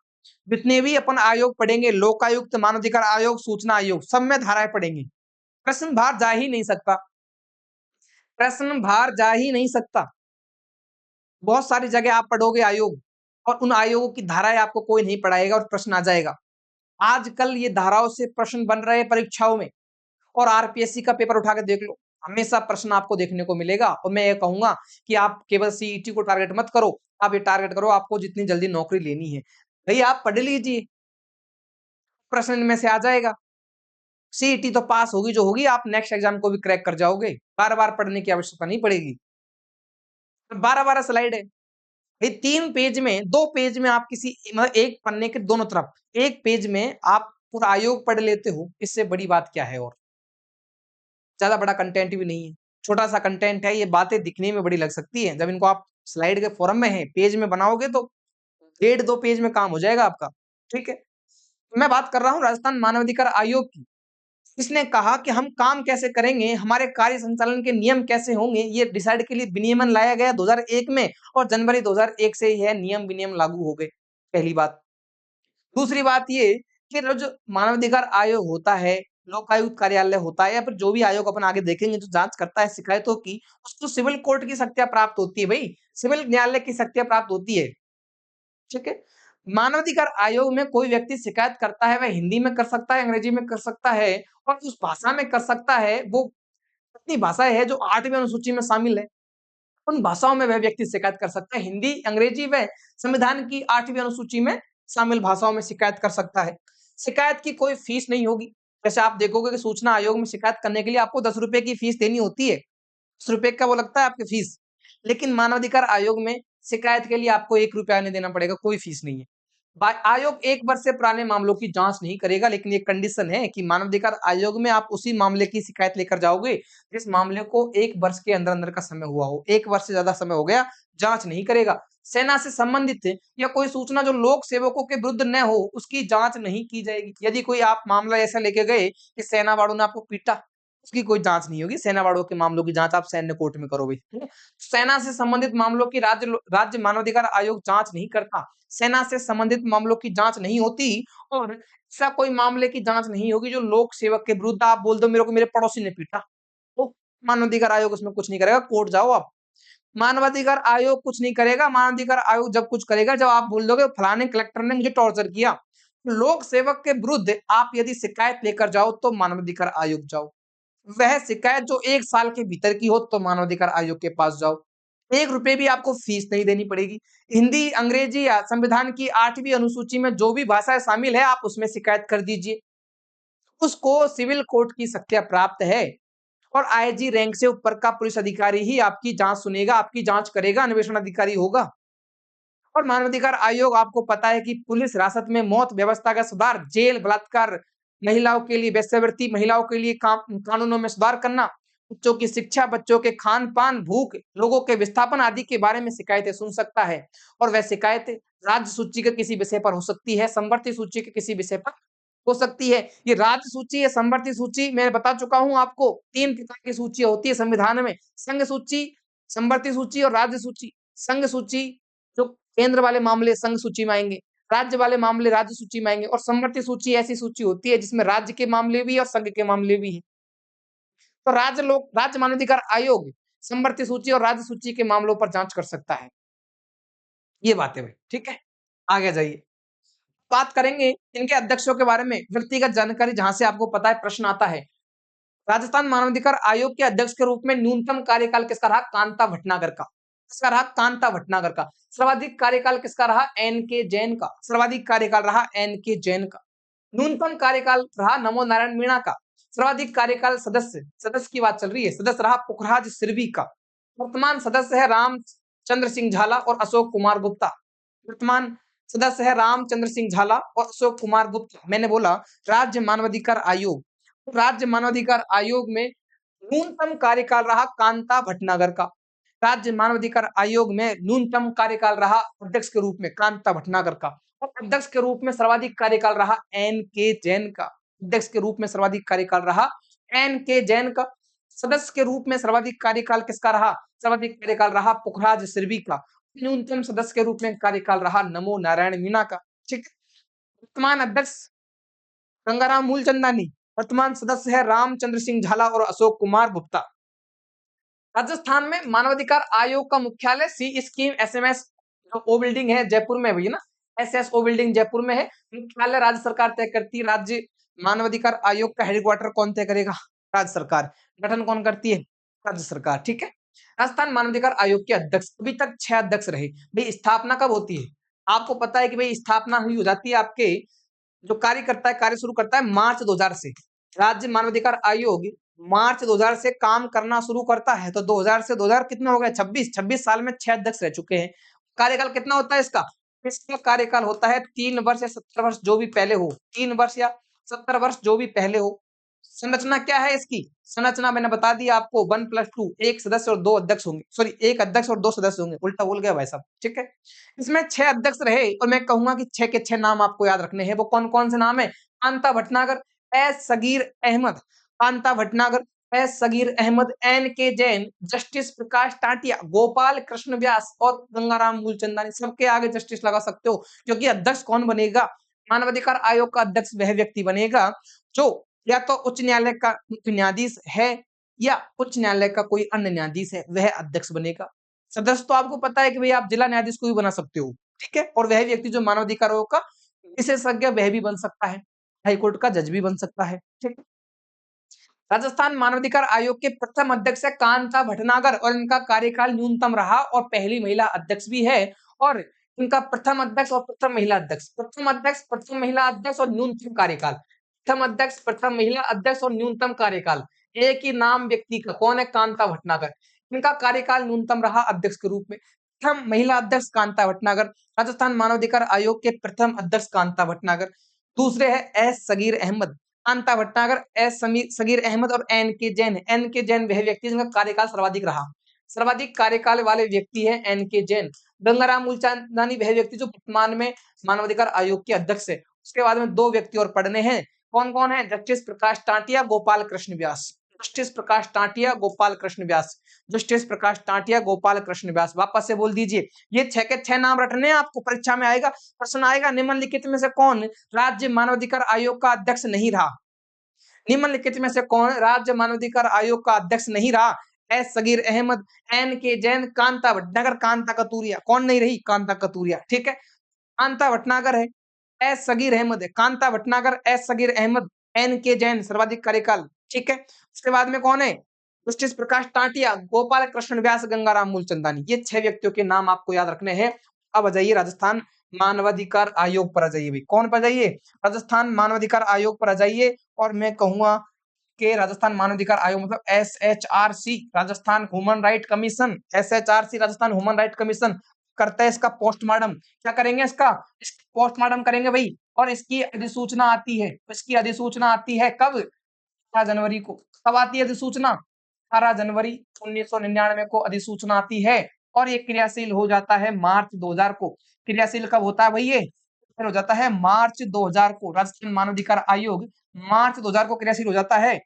जितने भी अपन आयोग पढ़ेंगे, लोकायुक्त, मानवाधिकार आयोग, सूचना आयोग, सब में धाराएं पढ़ेंगे। प्रश्न बाहर जा ही नहीं सकता, प्रश्न बाहर जा ही नहीं सकता। बहुत सारी जगह आप पढ़ोगे आयोग और उन आयोगों की धाराएं आपको कोई नहीं पढ़ाएगा और प्रश्न आ जाएगा। आजकल ये धाराओं से प्रश्न बन रहे हैं परीक्षाओं में और आरपीएससी का पेपर उठा के देख लो, हमेशा प्रश्न आपको देखने को मिलेगा। और मैं ये कहूंगा कि आप केवल सीईटी को टारगेट मत करो, आप ये टारगेट करो आपको जितनी जल्दी नौकरी लेनी है। भाई आप पढ़ लीजिए, प्रश्न इनमें से आ जाएगा। सीईटी तो पास होगी जो होगी, आप नेक्स्ट एग्जाम को भी क्रैक कर जाओगे, बार बार पढ़ने की आवश्यकता नहीं पड़ेगी। 12-12 स्लाइड है, ये 3 पेज में, 2 पेज में आप किसी मतलब एक पन्ने के दोनों तरफ एक पेज में आप पूरा आयोग पढ़ लेते हो, इससे बड़ी बात क्या है। और ज्यादा बड़ा कंटेंट भी नहीं है, छोटा सा कंटेंट है। ये बातें दिखने में बड़ी लग सकती है, जब इनको आप स्लाइड के फॉर्म में है पेज में बनाओगे तो 1.5-2 पेज में काम हो जाएगा आपका, ठीक है। मैं बात कर रहा हूँ राजस्थान मानवाधिकार आयोग की। इसने कहा कि हम काम कैसे करेंगे, हमारे कार्य संचालन के नियम कैसे होंगे, ये डिसाइड के लिए विनियमन लाया गया 2001 में और जनवरी 2001 से यह नियम विनियम लागू हो गए। पहली बात। दूसरी बात ये कि जो मानवाधिकार आयोग होता है, लोकायुक्त कार्यालय होता है या फिर जो भी आयोग अपन आगे देखेंगे जो जांच करता है शिकायतों की, उसको सिविल कोर्ट की शक्तियां प्राप्त होती है भाई, सिविल न्यायालय की शक्तियां प्राप्त होती है, ठीक है। मानवाधिकार आयोग में कोई व्यक्ति शिकायत करता है, वह हिंदी में कर सकता है, अंग्रेजी में कर सकता है और उस भाषा में कर सकता है, वो कितनी भाषाएं है जो 8वीं अनुसूची में शामिल है, उन भाषाओं में वह व्यक्ति शिकायत कर सकता है। हिंदी, अंग्रेजी व संविधान की 8वीं अनुसूची में शामिल भाषाओं में शिकायत कर सकता है। शिकायत की कोई फीस नहीं होगी। जैसे आप देखोगे कि सूचना आयोग में शिकायत करने के लिए आपको 10 रुपए की फीस देनी होती है, 10 रुपए का वो लगता है आपकी फीस। लेकिन मानवाधिकार आयोग में शिकायत के लिए आपको 1 रुपया नहीं देना पड़ेगा, कोई फीस नहीं है। आयोग 1 वर्ष से पुराने मामलों की जांच नहीं करेगा, लेकिन ये कंडीशन है कि मानवाधिकार आयोग में आप उसी मामले की शिकायत लेकर जाओगे जिस मामले को 1 वर्ष के अंदर अंदर का समय हुआ हो। 1 वर्ष से ज्यादा समय हो गया, जांच नहीं करेगा। सेना से संबंधित या कोई सूचना जो लोक सेवकों के विरुद्ध न हो, उसकी जांच नहीं की जाएगी। यदि कोई आप मामला ऐसा लेके गए कि सेना वालों ने आपको पीटा, उसकी कोई जांच नहीं होगी। सेना वालों के मामलों की जांच आप सैन्य कोर्ट में करोगे, ठीक है। सेना से संबंधित मामलों की राज्य मानवाधिकार आयोग जांच नहीं करता। सेना से संबंधित मामलों की जांच नहीं होती और ऐसा कोई मामले की जांच नहीं होगी जो लोक सेवक के विरुद्ध आप बोल दो मेरे को मेरे पड़ोसी ने पीटा, तो मानवाधिकार आयोग उसमें कुछ नहीं करेगा, कोर्ट जाओ आप। मानवाधिकार आयोग कुछ नहीं करेगा। मानवाधिकार आयोग जब कुछ करेगा जब आप बोल दोगे फलाने कलेक्टर ने मुझे टॉर्चर किया, लोक सेवक के विरुद्ध आप यदि शिकायत लेकर जाओ तो मानवाधिकार आयोग जाओ। वह शिकायत जो 1 साल के भीतर की हो तो मानवाधिकार आयोग के पास जाओ। 1 रुपए भी आपको फीस नहीं देनी पड़ेगी। हिंदी, अंग्रेजी या संविधान की 8वीं अनुसूची में जो भी भाषाएं शामिल है आप उसमें शिकायत कर दीजिए। उसको सिविल कोर्ट की शक्तियां प्राप्त है और आईजी रैंक से ऊपर का पुलिस अधिकारी ही आपकी जांच सुनेगा, आपकी जांच करेगा, अन्वेषण अधिकारी होगा। और मानवाधिकार आयोग आपको पता है कि पुलिस हिरासत में मौत, व्यवस्था का सुधार, जेल, बलात्कार, महिलाओं के लिए वेश्यावृत्ति, महिलाओं के लिए कानूनों में सुधार करना, बच्चों की शिक्षा, बच्चों के खान-पान, भूख, लोगों के विस्थापन आदि के बारे में शिकायतें सुन सकता है। और वह शिकायत राज्य सूची के किसी विषय पर हो सकती है, समवर्ती सूची के किसी विषय पर हो सकती है। ये राज्य सूची है, समवर्ती सूची मैं बता चुका हूँ आपको, 3 प्रकार की सूची होती है संविधान में, संघ सूची, समवर्ती सूची और राज्य सूची। संघ सूची जो केंद्र वाले मामले संघ सूची में आएँगे, राज्य वाले मामले राज्य सूची में आएँगे और समवर्ती सूची ऐसी सूची होती है जिसमें राज्य के मामले भी और संघ के मामले भी हैं। तो राज्य मानवाधिकार आयोग समवर्ती सूची और राज्य सूची के मामलों पर जाँच कर सकता है। ये बात है भाई, ठीक है? आगे जाइए। बात करेंगे इनके अध्यक्षों के बारे में, व्यक्तिगत जानकारी जहाँ से आपको पता है प्रश्न आता है। राजस्थान मानवाधिकार आयोग के अध्यक्ष के रूप में न्यूनतम कार्यकाल किसका रहा? कांता भटनागर का। किसका रहा? कांता भटनागर का। सर्वाधिक कार्यकाल किसका रहा? एन.के. जैन का। सर्वाधिक कार्यकाल रहा एन.के. जैन का। न्यूनतम कार्यकाल रहा नमो नारायण मीणा का। सर्वाधिक कार्यकाल सदस्य की बात चल रही है, सदस्य रहा पुखराज सिरवी का। वर्तमान सदस्य है रामचंद्र सिंह झाला और अशोक कुमार गुप्ता। वर्तमान सदस्य है रामचंद्र सिंह झाला और अशोक कुमार गुप्ता। मैंने बोला राज्य मानवाधिकार आयोग, राज्य मानवाधिकार आयोग में न्यूनतम कार्यकाल रहा कांता भटनागर का। राज्य मानवाधिकार आयोग में न्यूनतम कार्यकाल रहा अध्यक्ष के रूप में कांता भटनागर का और अध्यक्ष के रूप में सर्वाधिक कार्यकाल रहा एन.के. जैन का। अध्यक्ष के रूप में सर्वाधिक कार्यकाल रहा एन.के. जैन का। सदस्य के रूप में सर्वाधिक कार्यकाल किसका रहा? सर्वाधिक कार्यकाल रहा पुखराज सिरवी का। न्यूनतम सदस्य के रूप में कार्यकाल रहा नमो नारायण मीणा का। ठीक है। वर्तमान अध्यक्ष गंगाराम मूलचंदानी। वर्तमान सदस्य है रामचंद्र सिंह झाला और अशोक कुमार गुप्ता। राजस्थान में मानवाधिकार आयोग का मुख्यालय सी स्कीम एसएमएस जो ओ बिल्डिंग है जयपुर में भैया ना, एसएसओ बिल्डिंग जयपुर में है। मुख्यालय राज्य सरकार तय करती है। राज्य मानवाधिकार आयोग का हेडक्वार्टर कौन तय करेगा? राज्य सरकार। गठन कौन करती है? राज्य सरकार। ठीक है। राजस्थान मानवाधिकार आयोग के अध्यक्ष अभी तक 6 अध्यक्ष रहे। भाई स्थापना कब होती है? आपको पता है कि भाई स्थापना हुई हो जाती है आपके जो कार्य करता है, कार्य शुरू करता है मार्च 2000 से। राज्य मानवाधिकार आयोग मार्च 2000 से काम करना शुरू करता है। तो 2000 से 2000 कितना हो गया? 26 साल में 6 अध्यक्ष रह चुके हैं। कार्यकाल कितना होता है इसका? इसका कार्यकाल होता है 3 वर्ष या 70 वर्ष जो भी पहले हो। 3 वर्ष या 70 वर्ष जो भी पहले हो। संरचना क्या है इसकी? संरचना मैंने बता दी आपको 1+2 एक सदस्य और 2 अध्यक्ष होंगे। सॉरी, 1 अध्यक्ष और 2 सदस्य होंगे। उल्टा बोल गया भाई साहब। ठीक है। इसमें 6 अध्यक्ष रहे और मैं कहूंगा कि 6 के 6 नाम आपको याद रखने हैं। वो कौन-कौन से नाम है? Kanta Bhatnagar, S Sagir Ahmed, Kanta Bhatnagar, S Sagir Ahmed, N K. Jain, justice Prakash Tatia, Gopal Krishna Vyas और गंगाराम मूलचंदानी। सबके आगे जस्टिस लगा सकते हो क्योंकि अध्यक्ष कौन बनेगा? मानवाधिकार आयोग का अध्यक्ष वह व्यक्ति बनेगा जो या तो उच्च न्यायालय का मुख्य न्यायाधीश है या उच्च न्यायालय का कोई अन्य न्यायाधीश है, वह अध्यक्ष बनेगा। सदस्य तो आपको पता है कि भाई आप जिला न्यायाधीश को भी बना सकते हो, ठीक है? और वह व्यक्ति जो मानवाधिकार आयोग का विशेषज्ञ वह भी बन सकता है, हाईकोर्ट का जज भी बन सकता है, ठीक है? राजस्थान मानवाधिकार आयोग के प्रथम अध्यक्ष है कांता भटनागर और इनका कार्यकाल न्यूनतम रहा और पहली महिला अध्यक्ष भी है और इनका प्रथम अध्यक्ष और प्रथम महिला अध्यक्ष, प्रथम अध्यक्ष, प्रथम महिला अध्यक्ष और न्यूनतम कार्यकाल, प्रथम अध्यक्ष, प्रथम महिला अध्यक्ष और न्यूनतम कार्यकाल एक ही नाम व्यक्ति का कौन है? कांता भटनागर। इनका कार्यकाल न्यूनतम रहा अध्यक्ष के रूप में। प्रथम महिला अध्यक्ष कांता भटनागर, राजस्थान मानवाधिकार आयोग के प्रथम अध्यक्ष कांता भटनागर। दूसरे है एस सगीर अहमद, कांता भटनागर, एस सगीर अहमद और एन.के. जैन। एन.के. जैन वह व्यक्ति जिनका कार्यकाल सर्वाधिक रहा। सर्वाधिक कार्यकाल वाले व्यक्ति है एन.के. जैन। गंगाराम मूलचंदानी वह व्यक्ति जो वर्तमान में मानवाधिकार आयोग के अध्यक्ष है। उसके बाद में 2 व्यक्ति और पढ़ने हैं। कौन-कौन है? जस्टिस प्रकाश टाटिया, गोपाल कृष्ण व्यास। जस्टिस प्रकाश टाटिया, गोपाल कृष्ण व्यास। जस्टिस प्रकाश टाटिया, गोपाल कृष्ण व्यास। वापस से बोल दीजिए। ये 6 के 6 नाम रटने हैं आपको, परीक्षा में आएगा, प्रश्न आएगा निम्नलिखित में से कौन राज्य मानवाधिकार आयोग का अध्यक्ष नहीं रहा? निम्नलिखित में से कौन राज्य मानवाधिकार आयोग का अध्यक्ष नहीं रहा? S Sagir Ahmed, N K. जैन, कांता भटनागर, कांता कतूरिया। कौन नहीं रही? कांता कतूरिया। ठीक है। कांता भटनागर है, एस सगीर अहमद है, कांता भटनागर, एस सगीर अहमद, एन.के. जैन सर्वाधिक कार्यकाल। ठीक है। उसके बाद में कौन है? जस्टिस प्रकाश टाटिया, गोपाल कृष्ण व्यास, गंगाराम मूलचंदानी। ये 6 व्यक्तियों के नाम आपको याद रखने हैं। अब आ जाइए राजस्थान मानवाधिकार आयोग पर आ जाइए भाई। कौन पर जाइए? राजस्थान मानवाधिकार आयोग पर आ जाइए और मैं कहूंगा कि राजस्थान मानवाधिकार आयोग मतलब SHRC, Rajasthan human right commission, SHRC Rajasthan human right commission करता है इसका पोस्टमार्टम। क्या करेंगे इसका पोस्टमार्टम करेंगे भाई, और इसकी अधिसूचना आती है। इसकी अधिसूचना आती है कब? 18 जनवरी को। कब आती है अधिसूचना? 18 जनवरी 1999 को अधिसूचना आती है, और ये क्रियाशील हो जाता है मार्च 2000 को। क्रियाशील कब होता है भाई? ये हो जाता है मार्च 2000 को। राजस्थान मानवाधिकार आयोग मार्च 2000 को क्रियाशील हो जाता है।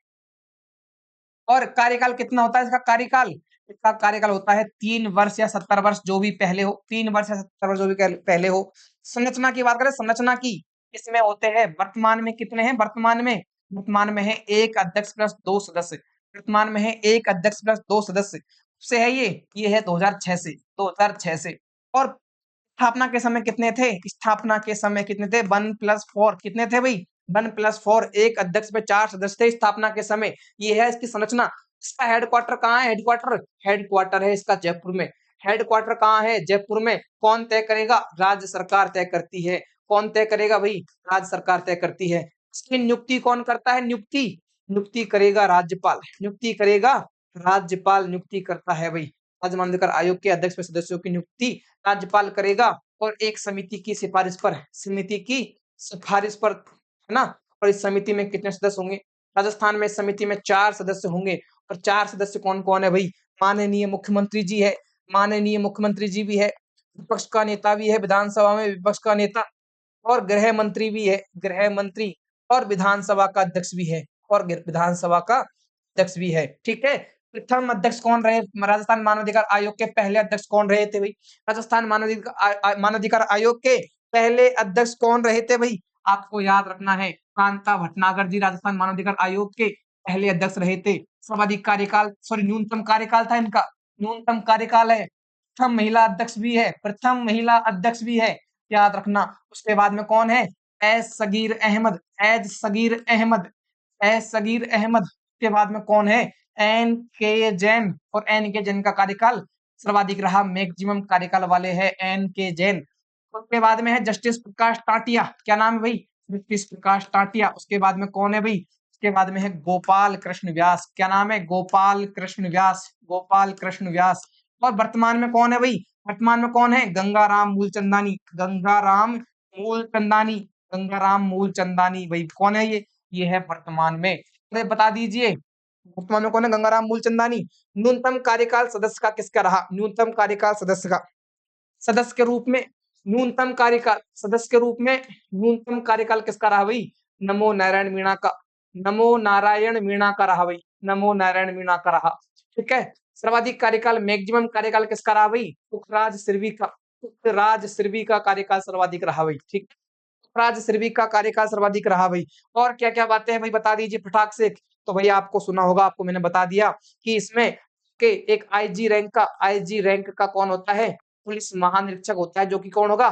और कार्यकाल कितना होता है इसका कार्यकाल? इसका कार्यकाल होता है 3 वर्ष या 70 वर्ष, जो भी पहले हो। 3 वर्ष या 70 वर्ष, जो भी पहले हो। संरचना की बात करें, संरचना की, इसमें होते हैं वर्तमान में कितने हैं? वर्तमान में है 1 अध्यक्ष प्लस 2 सदस्य। वर्तमान में है 1 अध्यक्ष प्लस 2 सदस्य से है ये है 2006 से। 2006 से। और स्थापना के समय कितने थे? स्थापना के समय कितने थे? 1+4 कितने थे भाई? 1+4, एक अध्यक्ष पे 4 सदस्य थे स्थापना के समय। ये है इसकी संरचना। इसका हेडक्वार्टर कहाँ है? हेडक्वार्टर है इसका जयपुर में। हेडक्वार्टर कहाँ है? जयपुर में। कौन तय करेगा? राज्य सरकार तय करती है। कौन तय करेगा भाई? राज्य सरकार तय करती है। इसकी नियुक्ति कौन करता है? नियुक्ति करेगा राज्यपाल। नियुक्ति करता है भाई। राज्य मानवाधिकार आयोग के अध्यक्ष सदस्यों की नियुक्ति राज्यपाल करेगा, और एक समिति की सिफारिश पर, है ना। और इस समिति में कितने सदस्य होंगे? राजस्थान में इस समिति में 4 सदस्य होंगे। और 4 सदस्य कौन कौन है भाई? माननीय मुख्यमंत्री जी है, भी है, विपक्ष का नेता भी है, विधानसभा में विपक्ष का नेता, और गृह मंत्री भी है, और विधानसभा का अध्यक्ष भी है, ठीक है। प्रथम अध्यक्ष कौन रहे? राजस्थान मानवाधिकार आयोग के पहले अध्यक्ष कौन रहे थे भाई? राजस्थान मानवाधिकार आयोग के पहले अध्यक्ष कौन रहे थे भाई? आपको याद रखना है, कांता भटनागर जी राजस्थान मानवाधिकार आयोग के पहले अध्यक्ष रहे थे। सर्वाधिक कार्यकाल, न्यूनतम कार्यकाल था इनका, न्यूनतम कार्यकाल है। प्रथम महिला अध्यक्ष भी है, याद रखना। उसके बाद में कौन है? एस सगीर अहमद। के बाद में कौन है? एन के जैन। और एन के जैन का कार्यकाल सर्वाधिक रहा, मैक्सिमम कार्यकाल वाले हैं एन के जैन। उसके बाद में है जस्टिस प्रकाश टाटिया। क्या नाम है भाई? जस्टिस प्रकाश टाटिया। उसके बाद में कौन है भाई? उसके बाद में है गोपाल कृष्ण व्यास। क्या नाम है? गोपाल कृष्ण व्यास। और वर्तमान में कौन है भाई? वर्तमान में कौन है? गंगाराम मूलचंदानी भाई, कौन है ये है वर्तमान में। अरे बता दीजिए, वर्तमान में कौन है? गंगाराम मूलचंदानी। न्यूनतम कार्यकाल सदस्य का किसका रहा? न्यूनतम कार्यकाल सदस्य का, सदस्य के रूप में न्यूनतम कार्यकाल किसका रहा भाई? नमो नारायण मीणा का रहा भाई। ठीक है। सर्वाधिक कार्यकाल, मैक्सिमम कार्यकाल किसका रहा भाई? पुखराज सिरवी का कार्यकाल सर्वाधिक रहा भाई। ठीक, पुखराज सिरवी का कार्यकाल सर्वाधिक रहा भाई। और क्या क्या बातें हैं भाई, बता दीजिए फटाक से। तो भाई आपको सुना होगा, आपको मैंने बता दिया कि इसमें के एक आईजी रैंक का कौन होता है? पुलिस महानिरीक्षक होता है, जो कि कौन होगा?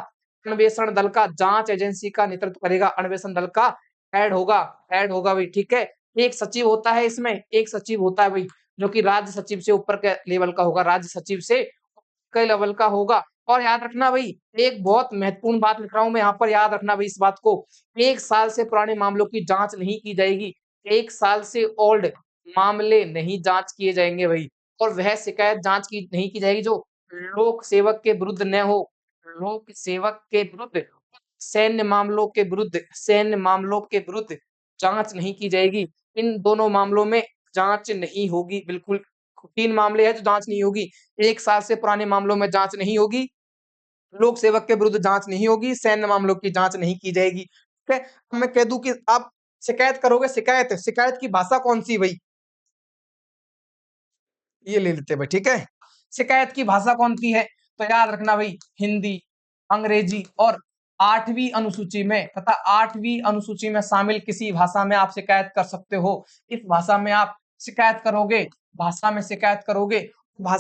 अन्वेषण दल का, जांच एजेंसी का नेतृत्व करेगा। अन्वेषण दल का हेड होगा भाई। ठीक है। एक सचिव होता है इसमें, भाई, जो कि राज्य सचिव से ऊपर के लेवल का होगा, और याद रखना भाई, एक बहुत महत्वपूर्ण बात लिख रहा हूं मैं यहाँ पर, याद रखना भाई इस बात को। 1 साल से पुराने मामलों की जांच नहीं की जाएगी। 1 साल से ओल्ड मामले नहीं जांच किए जाएंगे भाई। और वह शिकायत जांच की नहीं की जाएगी जो लोक सेवक के विरुद्ध न हो। सैन्य मामलों के विरुद्ध जांच नहीं की जाएगी। इन दोनों मामलों में जांच नहीं होगी, बिल्कुल। 3 मामले हैं जो जांच नहीं होगी। 1 साल से पुराने मामलों में जांच नहीं होगी, लोक सेवक के विरुद्ध जांच नहीं होगी, सैन्य मामलों की जांच नहीं की जाएगी। ठीक है। अब मैं कह दूं कि आप शिकायत करोगे, शिकायत की भाषा कौन सी भाई? ये ले लेते भाई। ठीक है। शिकायत की भाषा कौन सी है? तो याद रखना भाई, हिंदी, अंग्रेजी और 8वीं अनुसूची में शामिल किसी भाषा में आप शिकायत कर सकते हो। इस भाषा में आप शिकायत करोगे,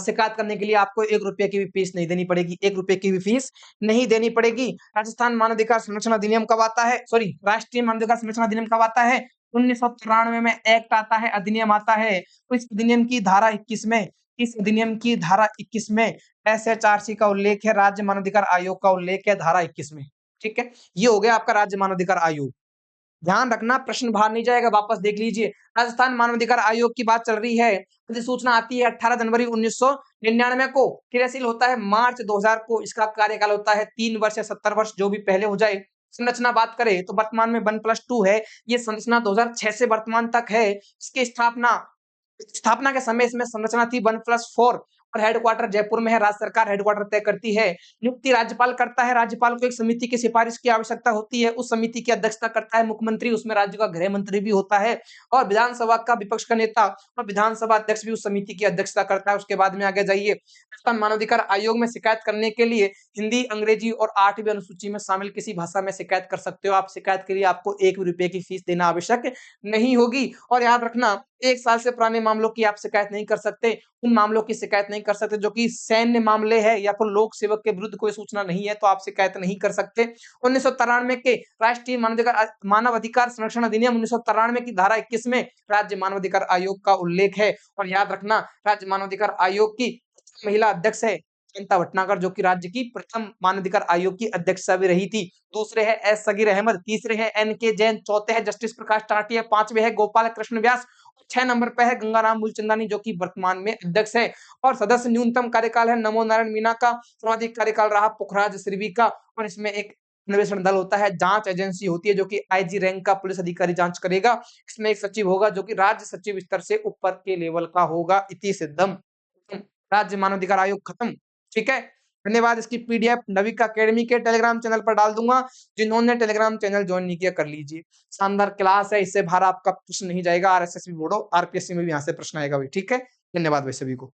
शिकायत करने के लिए आपको 1 रुपए की भी फीस नहीं देनी पड़ेगी। 1 रुपए की भी फीस नहीं देनी पड़ेगी। राजस्थान मानवाधिकार संरक्षण अधिनियम कब आता है? राष्ट्रीय मानवाधिकार संरक्षण अधिनियम कब आता है? 1993 में एक्ट आता है, अधिनियम आता है। तो इस अधिनियम की धारा 21 में एसएचआरसी का उल्लेख है, राज्य मानवाधिकार आयोग का उल्लेख है धारा 21 में। ठीक है। ये हो गया आपका राज्य मानवाधिकार आयोग। ध्यान रखना प्रश्न बाहर नहीं जाएगा, वापस देख लीजिए। राजस्थान मानवाधिकार आयोग की बात चल रही है। अधिसूचना आती है 18 जनवरी 1999 को, क्रियाशील होता है मार्च 2000 को। इसका कार्यकाल होता है 3 वर्ष या 70 वर्ष, जो भी पहले हो जाए। संरचना बात करें तो वर्तमान में 1+2 है। ये संरचना 2006 से वर्तमान तक है। इसकी स्थापना स्थापना के समय इसमें संरचना थी 1+4 और हेडक्वार्टर जयपुर में है। राज्य सरकार हेडक्वार्टर तय करती है। नियुक्ति राज्यपाल करता है। राज्यपाल को एक समिति की सिफारिश की आवश्यकता होती है। उस समिति की अध्यक्षता करता है मुख्यमंत्री, उसमें राज्य का गृह मंत्री भी होता है और विधानसभा का विपक्ष का नेता और विधानसभा अध्यक्ष भी उस समिति की अध्यक्षता करता है। उसके बाद में आगे जाइए, राजस्थान मानवाधिकार आयोग में शिकायत करने के लिए हिंदी, अंग्रेजी और 8वीं अनुसूची में शामिल किसी भाषा में शिकायत कर सकते हो। आप शिकायत के लिए आपको 1 भी रुपए की फीस देना आवश्यक नहीं होगी। और याद रखना, 1 साल से पुराने मामलों की आप शिकायत नहीं कर सकते। उन मामलों की शिकायत नहीं कर सकते जो कि सैन्य मामले हैं या फिर लोक सेवक के विरुद्ध कोई सूचना नहीं है, तो आप शिकायत नहीं कर सकते। 1993 के राष्ट्रीय मानवाधिकार संरक्षण अधिनियम 1993 की धारा 21 में राज्य मानवाधिकार आयोग का उल्लेख है। और याद रखना, राज्य मानवाधिकार आयोग की महिला अध्यक्ष है जयंता भटनागर, जो कि राज्य की प्रथम मानवाधिकार आयोग की अध्यक्षा भी रही थी। दूसरे है एस सगीर अहमद, तीसरे है एन के जैन, चौथे है जस्टिस प्रकाश टाटिया, पांचवे है गोपाल कृष्ण व्यास, 6 नंबर पे है गंगाराम मूलचंदानी, जो कि वर्तमान में अध्यक्ष है। और सदस्य न्यूनतम कार्यकाल है नमो नारायण मीणा का, सर्वाधिक कार्यकाल रहा पुखराज सिरवी का। और इसमें एक अन्वेषण दल होता है, जांच एजेंसी होती है जो कि आईजी रैंक का पुलिस अधिकारी जांच करेगा। इसमें एक सचिव होगा जो कि राज्य सचिव स्तर से ऊपर के लेवल का होगा। इति सिद्धम। राज्य मानवाधिकार आयोग खत्म। ठीक है, धन्यवाद। इसकी पीडीएफ नविका अकेडमी के टेलीग्राम चैनल पर डाल दूंगा। जिन्होंने टेलीग्राम चैनल ज्वाइन नहीं किया कर लीजिए। शानदार क्लास है, इससे बाहर आपका प्रश्न नहीं जाएगा। आरएसएस भी बोर्ड हो, आरपीएससी में भी यहाँ से प्रश्न आएगा भाई। ठीक है, धन्यवाद भाई सभी को।